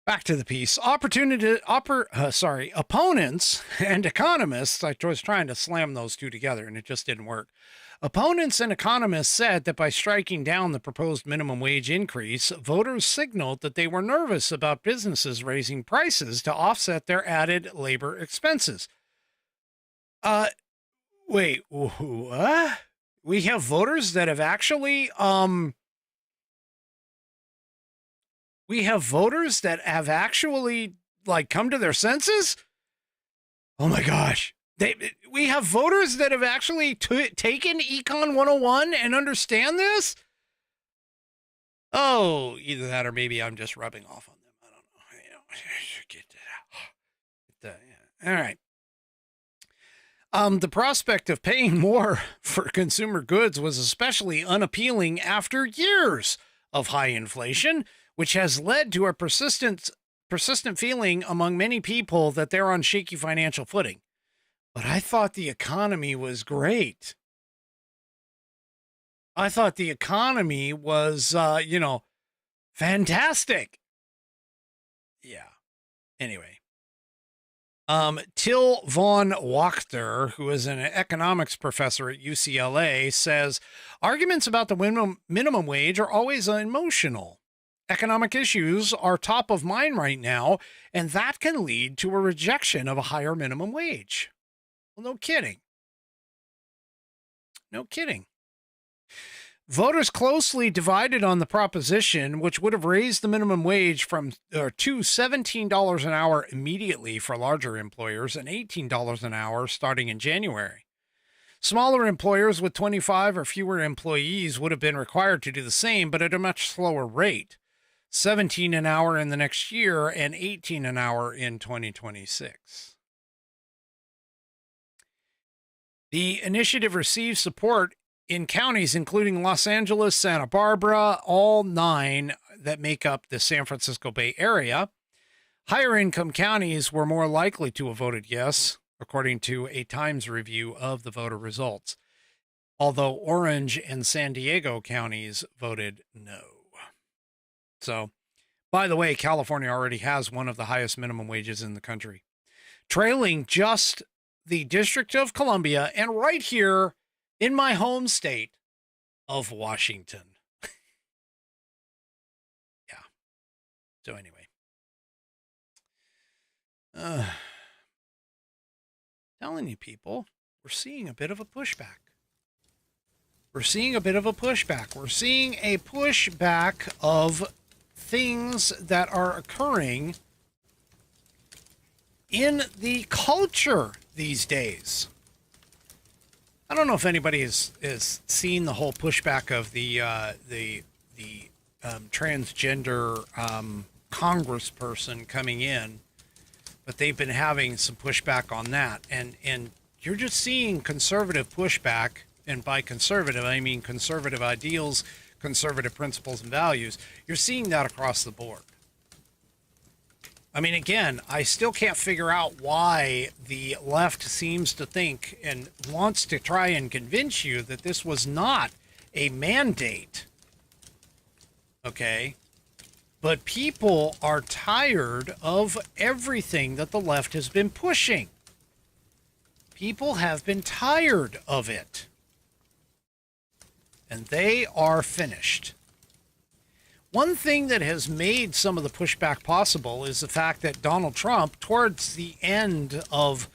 Back to the piece. Opponents and economists, I was trying to slam those two together and it just didn't work. Opponents and economists said that by striking down the proposed minimum wage increase, voters signaled that they were nervous about businesses raising prices to offset their added labor expenses. Wait, what? We have voters that have actually, like come to their senses. Oh my gosh. We have voters that have actually taken Econ 101 and understand this. Oh, either that or maybe I'm just rubbing off on them. I don't know. All right. The prospect of paying more for consumer goods was especially unappealing after years of high inflation, which has led to a persistent feeling among many people that they're on shaky financial footing. But I thought the economy was great. I thought the economy was, fantastic. Yeah. Anyway. Till von Wachter, who is an economics professor at UCLA, says arguments about the minimum wage are always emotional. Economic issues are top of mind right now, and that can lead to a rejection of a higher minimum wage. Well, no kidding. No kidding. Voters closely divided on the proposition, which would have raised the minimum wage to $17 an hour immediately for larger employers and $18 an hour starting in January. Smaller employers with 25 or fewer employees would have been required to do the same, but at a much slower rate. $17 an hour in the next year and $18 an hour in 2026. The initiative received support in counties including Los Angeles, Santa Barbara, all 9 that make up the San Francisco Bay Area. Higher income counties were more likely to have voted yes, according to a Times review of the voter results, although Orange and San Diego counties voted no. So, by the way, California already has one of the highest minimum wages in the country, trailing just the District of Columbia and right here in my home state of Washington. Yeah. So anyway. Telling you people, we're seeing a bit of a pushback. We're seeing a pushback of things that are occurring in the culture these days. I don't know if anybody has seen the whole pushback of the transgender congressperson coming in, but they've been having some pushback on that, and you're just seeing conservative pushback, and by conservative I mean conservative ideals, conservative principles and values. You're seeing that across the board. I mean, again, I still can't figure out why the left seems to think and wants to try and convince you that this was not a mandate. Okay? But people are tired of everything that the left has been pushing. People have been tired of it. And they are finished. One thing that has made some of the pushback possible is the fact that Donald Trump, towards the end of,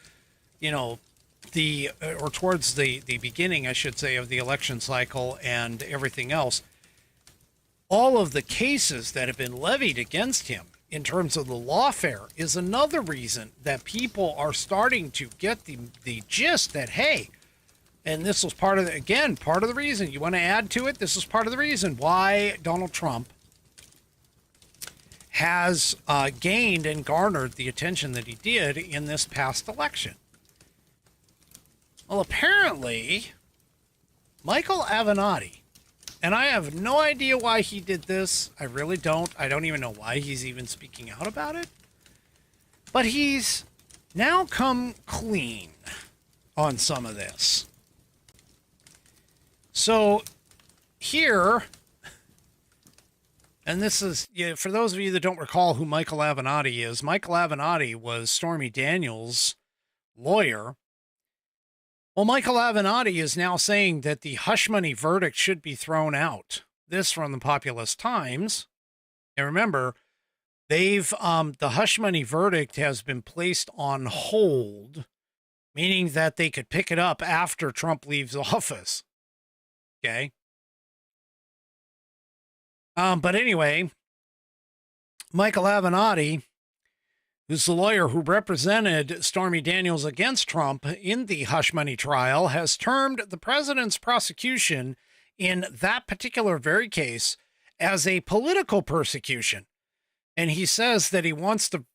towards the beginning, I should say, of the election cycle and everything else, all of the cases that have been levied against him in terms of the lawfare is another reason that people are starting to get the gist that, hey, and this was part of the reason, you want to add to it, this is part of the reason why Donald Trump has gained and garnered the attention that he did in this past election. Well, apparently, Michael Avenatti, and I have no idea why he did this. I really don't. I don't even know why he's even speaking out about it. But he's now come clean on some of this. So here, And this is, for those of you that don't recall who Michael Avenatti is, Michael Avenatti was Stormy Daniels' lawyer. Well, Michael Avenatti is now saying that the hush money verdict should be thrown out. This from the Populous Times. And remember, the hush money verdict has been placed on hold, meaning that they could pick it up after Trump leaves office. Okay. But anyway, Michael Avenatti, who's the lawyer who represented Stormy Daniels against Trump in the hush money trial, has termed the president's prosecution in that particular very case as a political persecution. And he says that he wants the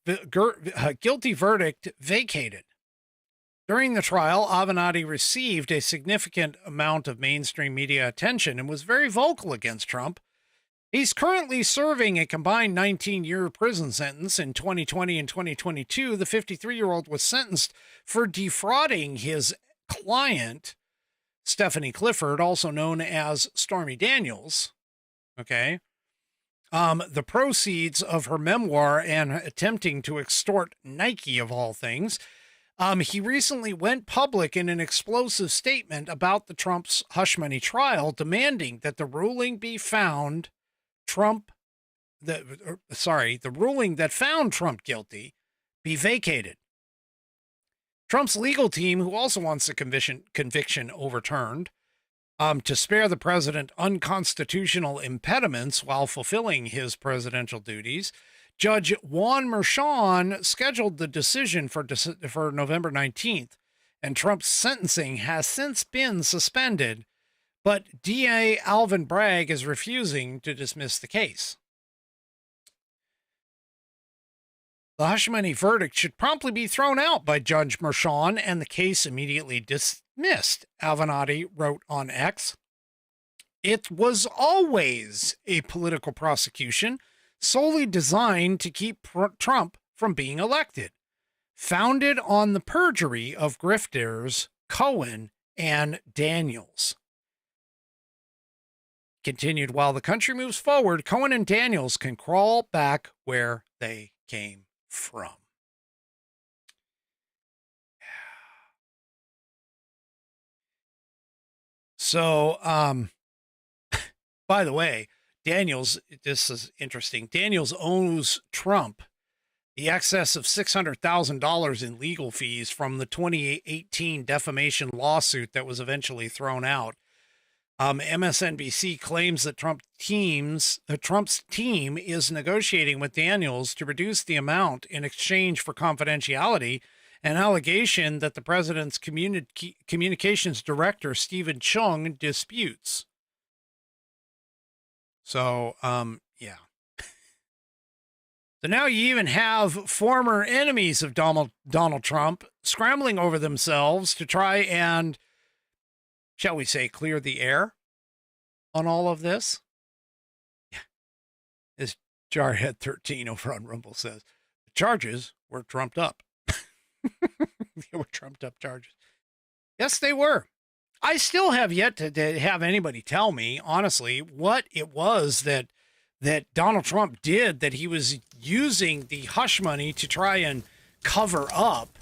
guilty verdict vacated. During the trial, Avenatti received a significant amount of mainstream media attention and was very vocal against Trump. He's currently serving a combined 19-year prison sentence. In 2020 and 2022, the 53-year-old was sentenced for defrauding his client, Stephanie Clifford, also known as Stormy Daniels. Okay. The proceeds of her memoir and attempting to extort Nike, of all things. He recently went public in an explosive statement about the Trump's hush money trial, demanding that the ruling be found the ruling that found Trump guilty be vacated. Trump's legal team, who also wants the conviction overturned, to spare the president unconstitutional impediments while fulfilling his presidential duties, Judge Juan Merchan scheduled the decision for November 19th, and Trump's sentencing has since been suspended. But DA Alvin Bragg is refusing to dismiss the case. The hush money verdict should promptly be thrown out by Judge Merchan and the case immediately dismissed, Avenatti wrote on X. It was always a political prosecution solely designed to keep Trump from being elected, founded on the perjury of grifters Cohen and Daniels. Continued, while the country moves forward, Cohen and Daniels can crawl back where they came from. So, by the way, Daniels, this is interesting. Daniels owes Trump the excess of $600,000 in legal fees from the 2018 defamation lawsuit that was eventually thrown out. MSNBC claims that Trump's team is negotiating with Daniels to reduce the amount in exchange for confidentiality, an allegation that the president's communications director, Stephen Chung, disputes. So, yeah. So now you even have former enemies of Donald Trump scrambling over themselves to try and, shall we say, clear the air on all of this. Yeah. As Jarhead 13 over on Rumble says, the charges were trumped up. They were trumped up charges. Yes, they were. I still have yet to have anybody tell me, honestly, what it was that Donald Trump did that he was using the hush money to try and cover up.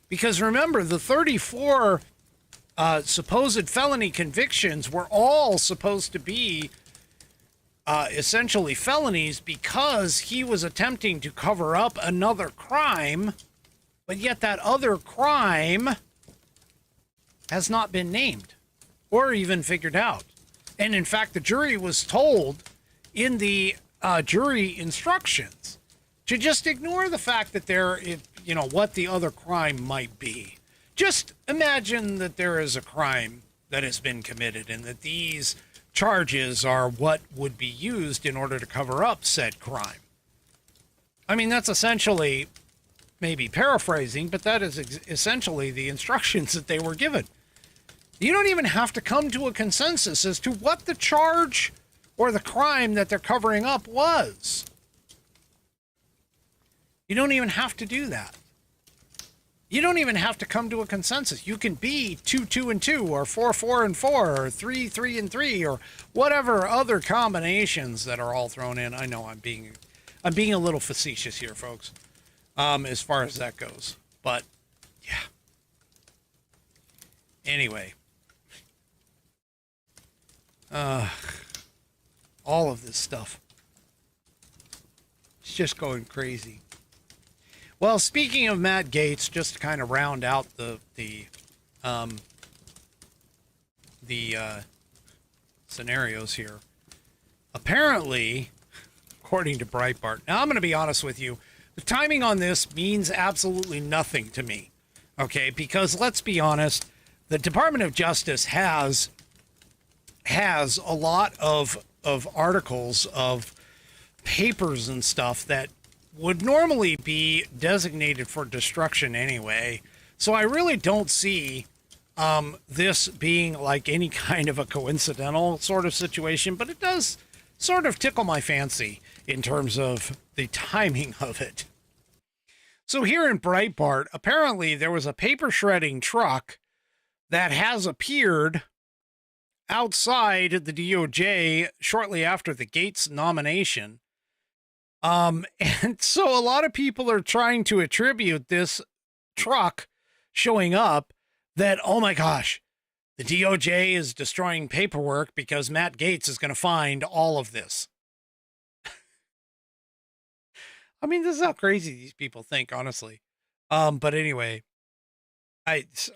Because remember, the 34 supposed felony convictions were all supposed to be essentially felonies because he was attempting to cover up another crime, but yet that other crime has not been named or even figured out. And in fact, the jury was told in the jury instructions to just ignore the fact that what the other crime might be. Just imagine that there is a crime that has been committed and that these charges are what would be used in order to cover up said crime. I mean, that's essentially, maybe paraphrasing, but that is essentially the instructions that they were given. You don't even have to come to a consensus as to what the charge or the crime that they're covering up was. You don't even have to do that. You don't even have to come to a consensus. You can be 2-2-2 or 4-4-4 or 3-3-3 or whatever other combinations that are all thrown in. I know I'm being a little facetious here, folks, as far as that goes. But yeah. Anyway, all of this stuff, it's just going crazy. Well, speaking of Matt Gaetz, just to kind of round out the scenarios here, apparently, according to Breitbart, now I'm going to be honest with you, the timing on this means absolutely nothing to me, okay? Because let's be honest, the Department of Justice has a lot of articles, of papers and stuff that would normally be designated for destruction anyway. So I really don't see this being like any kind of a coincidental sort of situation, but it does sort of tickle my fancy in terms of the timing of it. So here in Breitbart, apparently there was a paper shredding truck that has appeared outside the DOJ shortly after the Gaetz nomination. And so a lot of people are trying to attribute this truck showing up that, oh my gosh, the DOJ is destroying paperwork because Matt Gaetz is going to find all of this. I mean, this is how crazy these people think, honestly. But anyway,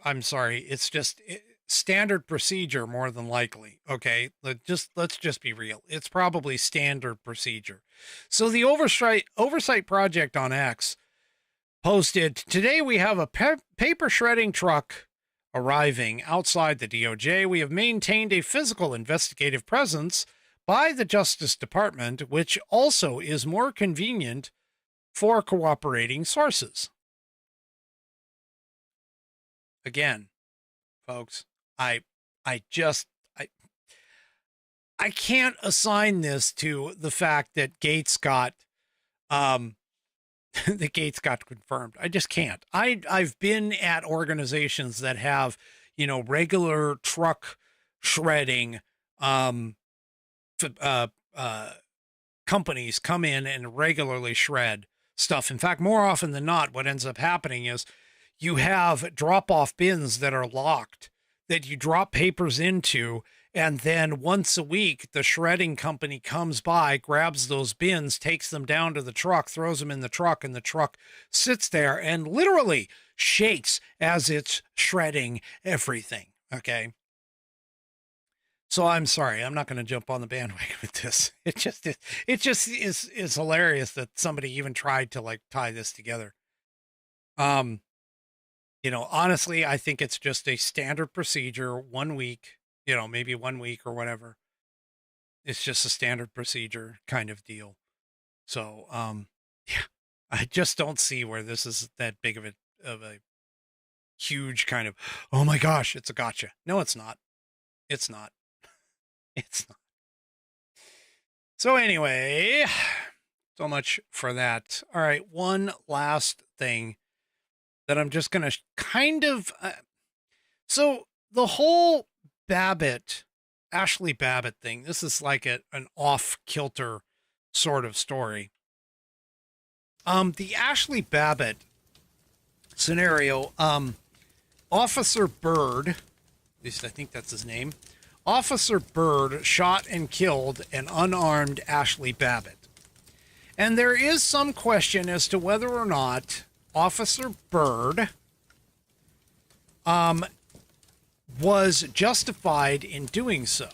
I'm sorry. It's just standard procedure more than likely. Okay. Let's just be real. It's probably standard procedure. So the oversight project on X posted, today we have a paper shredding truck arriving outside the DOJ. We have maintained a physical investigative presence by the Justice Department, which also is more convenient for cooperating sources. Again, folks, I can't assign this to the fact that Gaetz got confirmed. I just can't. I've been at organizations that have, regular truck shredding companies come in and regularly shred stuff. In fact, more often than not, what ends up happening is you have drop-off bins that are locked that you drop papers into, and then once a week, the shredding company comes by, grabs those bins, takes them down to the truck, throws them in the truck, and the truck sits there and literally shakes as it's shredding everything, okay? So I'm sorry, I'm not going to jump on the bandwagon with this. It just is hilarious that somebody even tried to tie this together. Honestly, I think it's just a standard procedure, 1 week, maybe 1 week or whatever. It's just a standard procedure kind of deal. So, yeah, I just don't see where this is that big of a huge kind of, oh my gosh, it's a gotcha. No, it's not. It's not. It's not. So anyway, so much for that. All right. One last thing that I'm just going to kind of, so the whole Ashley Babbitt thing, this is like an off-kilter sort of story. The Ashley Babbitt scenario, Officer Byrd, at least I think that's his name, Officer Byrd shot and killed an unarmed Ashley Babbitt. And there is some question as to whether or not Officer Byrd was justified in doing so.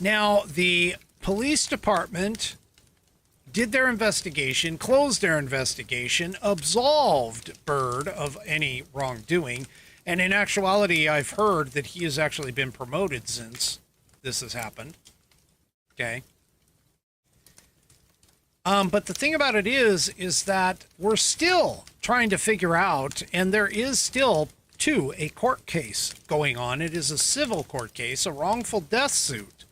Now, the police department did their investigation, closed their investigation, absolved Byrd of any wrongdoing, and in actuality, I've heard that he has actually been promoted since this has happened. Okay. But the thing about it is that we're still trying to figure out, and there is still, too, a court case going on. It is a civil court case, a wrongful death suit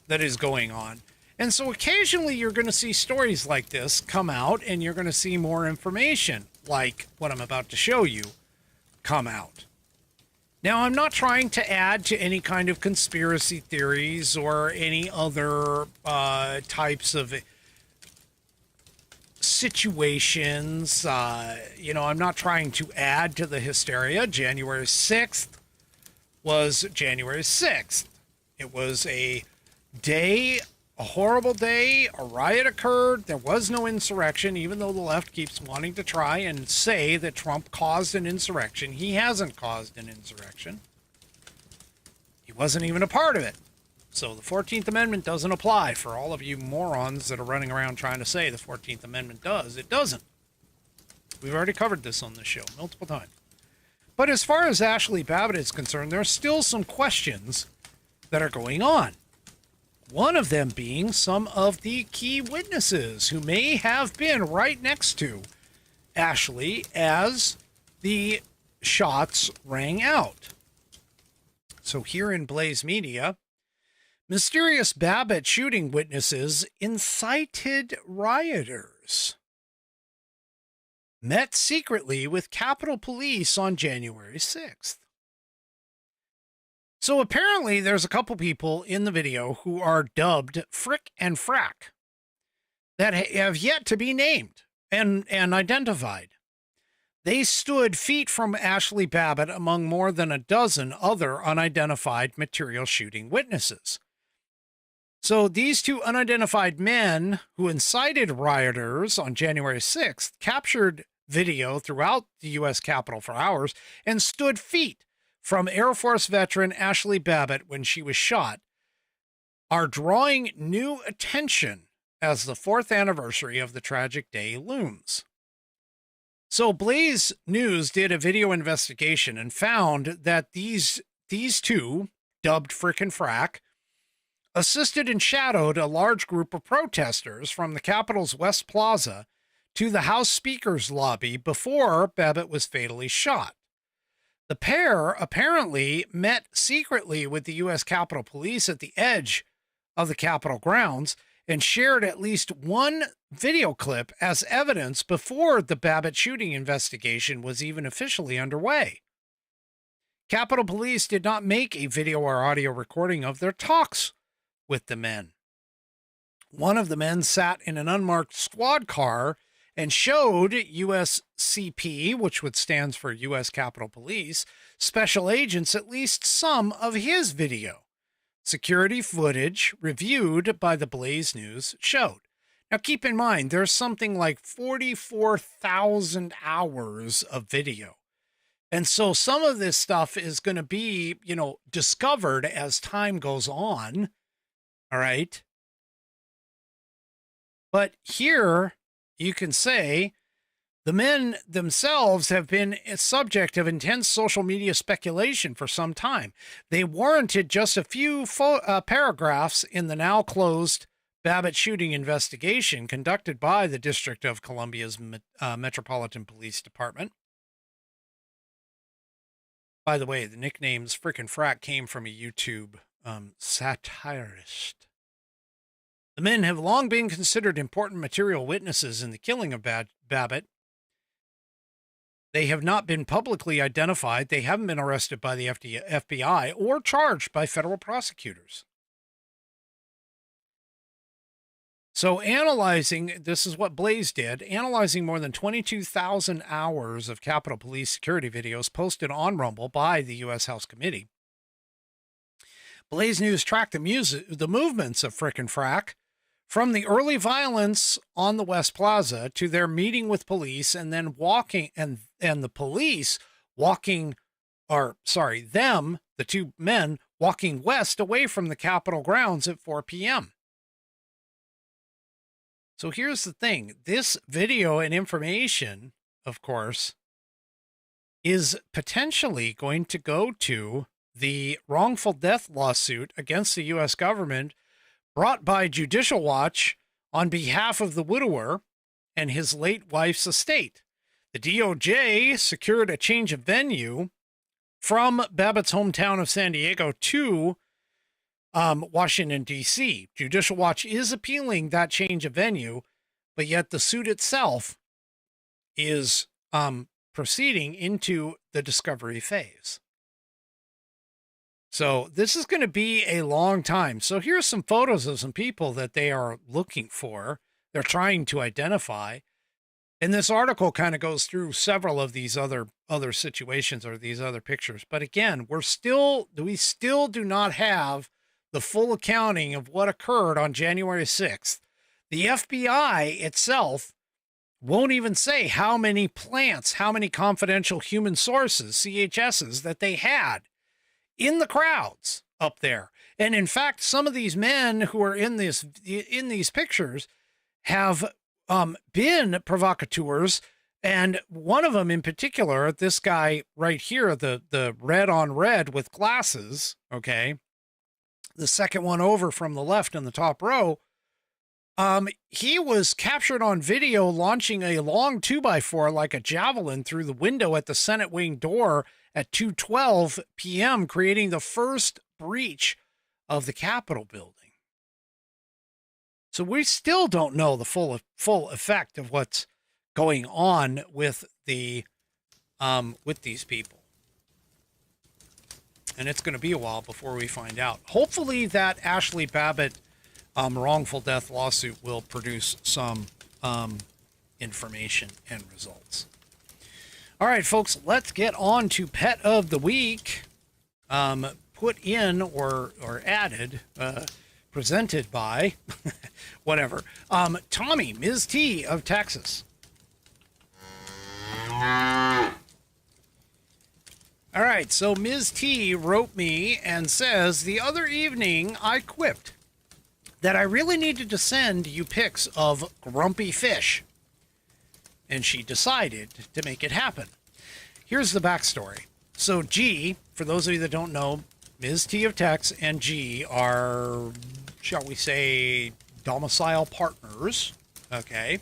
that is going on. And so occasionally you're going to see stories like this come out, and you're going to see more information. like what I'm about to show you come out. Now, I'm not trying to add to any kind of conspiracy theories or any other types of situations. I'm not trying to add to the hysteria. January 6th was January 6th. It was a day, a horrible day. A riot occurred. There was no insurrection, even though the left keeps wanting to try and say that Trump caused an insurrection. He hasn't caused an insurrection. He wasn't even a part of it. So the 14th Amendment doesn't apply for all of you morons that are running around trying to say the 14th Amendment does. It doesn't. We've already covered this on this show multiple times. But as far as Ashley Babbitt is concerned, there are still some questions that are going on. One of them being some of the key witnesses who may have been right next to Ashley as the shots rang out. So here in Blaze Media, mysterious Babbitt shooting witnesses incited rioters. Met secretly with Capitol Police on January 6th. So apparently there's a couple people in the video who are dubbed Frick and Frack that have yet to be named and identified. They stood feet from Ashley Babbitt among more than a dozen other unidentified material shooting witnesses. So these two unidentified men who incited rioters on January 6th captured video throughout the U.S. Capitol for hours and stood feet from Air Force veteran Ashley Babbitt when she was shot, are drawing new attention as the 4th anniversary of the tragic day looms. So Blaze News did a video investigation and found that these two, dubbed Frick and Frack, assisted and shadowed a large group of protesters from the Capitol's West Plaza to the House Speaker's lobby before Babbitt was fatally shot. The pair apparently met secretly with the U.S. Capitol Police at the edge of the Capitol grounds and shared at least one video clip as evidence before the Babbitt shooting investigation was even officially underway. Capitol Police did not make a video or audio recording of their talks with the men. One of the men sat in an unmarked squad car and showed USCP, which stands for U.S. Capitol Police, special agents at least some of his video. Security footage reviewed by the Blaze News showed. Now keep in mind, there's something like 44,000 hours of video. And so some of this stuff is going to be, discovered as time goes on. All right. But here you can say the men themselves have been a subject of intense social media speculation for some time. They warranted just a few paragraphs in the now closed Babbitt shooting investigation conducted by the District of Columbia's Metropolitan Police Department. By the way, the nicknames Frick and Frack came from a YouTube satirist. The men have long been considered important material witnesses in the killing of Babbitt. They have not been publicly identified. They haven't been arrested by the FBI or charged by federal prosecutors. So this is what Blaze did, analyzing more than 22,000 hours of Capitol Police security videos posted on Rumble by the U.S. House Committee. Blaze News tracked the movements of Frick and Frack from the early violence on the West Plaza to their meeting with police and then walking and the police walking, the two men walking west away from the Capitol grounds at 4 p.m. So here's the thing. This video and information, of course, is potentially going to go to the wrongful death lawsuit against the U.S. government brought by Judicial Watch on behalf of the widower and his late wife's estate. The DOJ secured a change of venue from Babbitt's hometown of San Diego to Washington, D.C. Judicial Watch is appealing that change of venue, but yet the suit itself is proceeding into the discovery phase. So this is going to be a long time. So here's some photos of some people that they are looking for. They're trying to identify. And this article kind of goes through several of these other situations or these other pictures. But again, we still do not have the full accounting of what occurred on January 6th. The FBI itself won't even say how many plants, how many confidential human sources, CHSs, that they had in the crowds up there. And in fact, some of these men who are in these pictures have been provocateurs. And one of them in particular, this guy right here, the red on red with glasses, okay, the second one over from the left in the top row, he was captured on video launching a long 2x4 like a javelin through the window at the Senate wing door at 2:12 p.m., creating the first breach of the Capitol building. So we still don't know the full effect of what's going on with these people. And it's going to be a while before we find out. Hopefully that Ashley Babbitt wrongful death lawsuit will produce some information and results. All right, folks, let's get on to Pet of the Week. Put in or added, presented by, whatever, Tommy, Ms. T of Texas. All right, so Ms. T wrote me and says, the other evening I quipped that I really needed to send you pics of grumpy fish. And she decided to make it happen. Here's the backstory. So G, for those of you that don't know, Ms. T of Tex and G are, shall we say, domicile partners. Okay.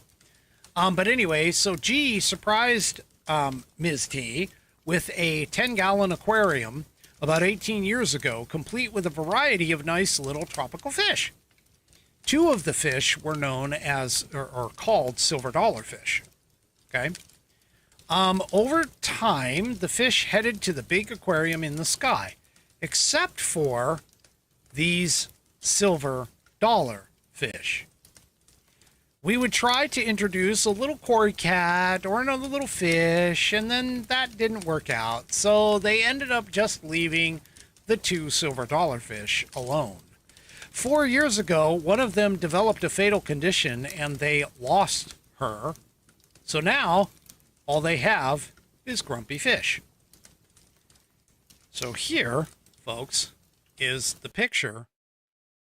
But anyway, so G surprised Ms. T with a 10-gallon aquarium about 18 years ago, complete with a variety of nice little tropical fish. Two of the fish were known as, or called, silver dollar fish. Okay. Over time, the fish headed to the big aquarium in the sky, except for these silver dollar fish. We would try to introduce a little cory cat or another little fish, and then that didn't work out. So they ended up just leaving the two silver dollar fish alone. 4 years ago, one of them developed a fatal condition and they lost her. So now all they have is grumpy fish. So here, folks, is the picture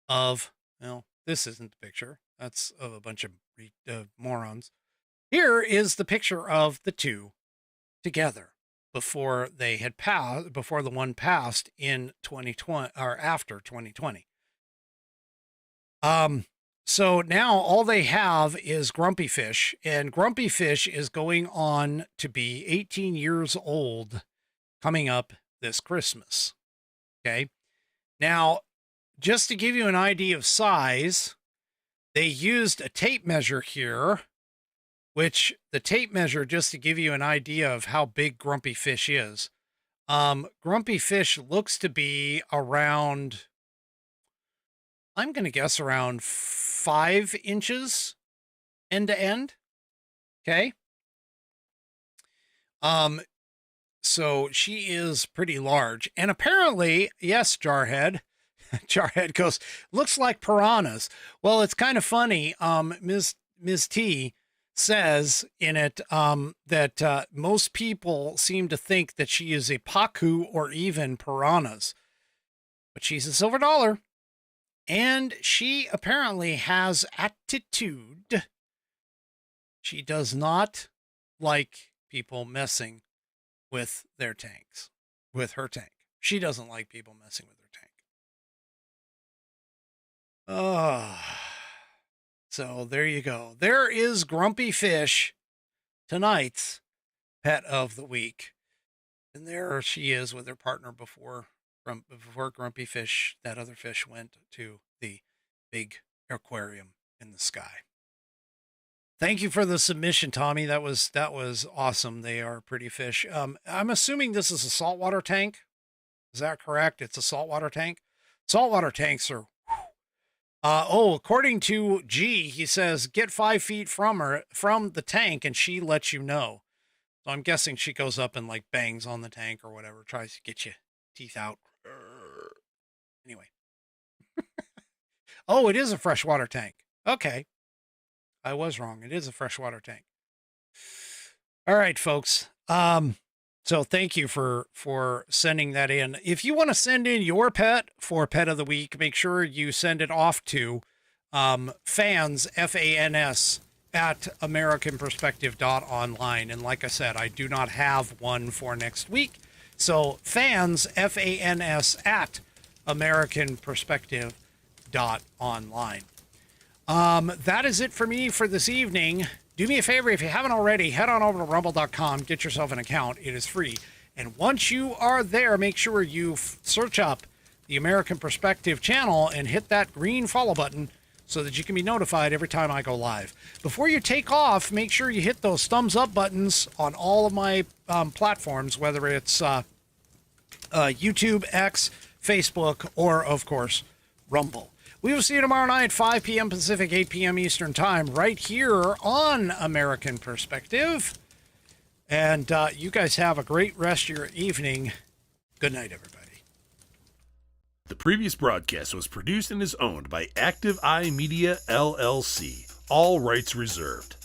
of, well, this isn't the picture. That's of a bunch of morons. Here is the picture of the two together before they had passed, before the one passed in 2020 or after 2020. So now all they have is grumpy fish, and grumpy fish is going on to be 18 years old coming up this Christmas. Okay. Now, just to give you an idea of size, they used a tape measure here, which the tape measure, just to give you an idea of how big grumpy fish is. Grumpy fish looks to be around, I'm going to guess around 5 inches end to end. Okay. So she is pretty large. And apparently, yes, Jarhead. Jarhead goes, looks like piranhas. Well, it's kind of funny. Ms. T says in it that most people seem to think that she is a pacu or even piranhas. But she's a silver dollar. And she apparently has attitude. She does not like people messing with their tanks, with her tank. She doesn't like people messing with her tank. So there you go. There is Grumpy Fish, tonight's Pet of the Week. And there she is with her partner before Grumpy Fish, that other fish, went to the big aquarium in the sky. Thank you for the submission, Tommy. That was awesome. They are pretty fish. I'm assuming this is a saltwater tank. Is that correct? It's a saltwater tank. Saltwater tanks are. According to G, he says get 5 feet from the tank, and she lets you know. So I'm guessing she goes up and like bangs on the tank or whatever, tries to get your teeth out. Anyway. Oh, it is a freshwater tank. Okay. I was wrong. It is a freshwater tank. All right, folks. So thank you for sending that in. If you want to send in your pet for Pet of the Week, make sure you send it off to fans, F-A-N-S, at americanperspective.online. And like I said, I do not have one for next week. So fans, F-A-N-S, at americanperspective.online. That is it for me for this evening. Do me a favor, if you haven't already, head on over to rumble.com, get yourself an account. It is free. And once you are there, make sure you search up the American Perspective channel and hit that green follow button so that you can be notified every time I go live. Before you take off, make sure you hit those thumbs up buttons on all of my platforms, whether it's YouTube, X, Facebook, or, of course, Rumble. We will see you tomorrow night, 5 p.m. Pacific, 8 p.m. Eastern Time, right here on American Perspective. And you guys have a great rest of your evening. Good night, everybody. The previous broadcast was produced and is owned by Active Eye Media LLC. All rights reserved.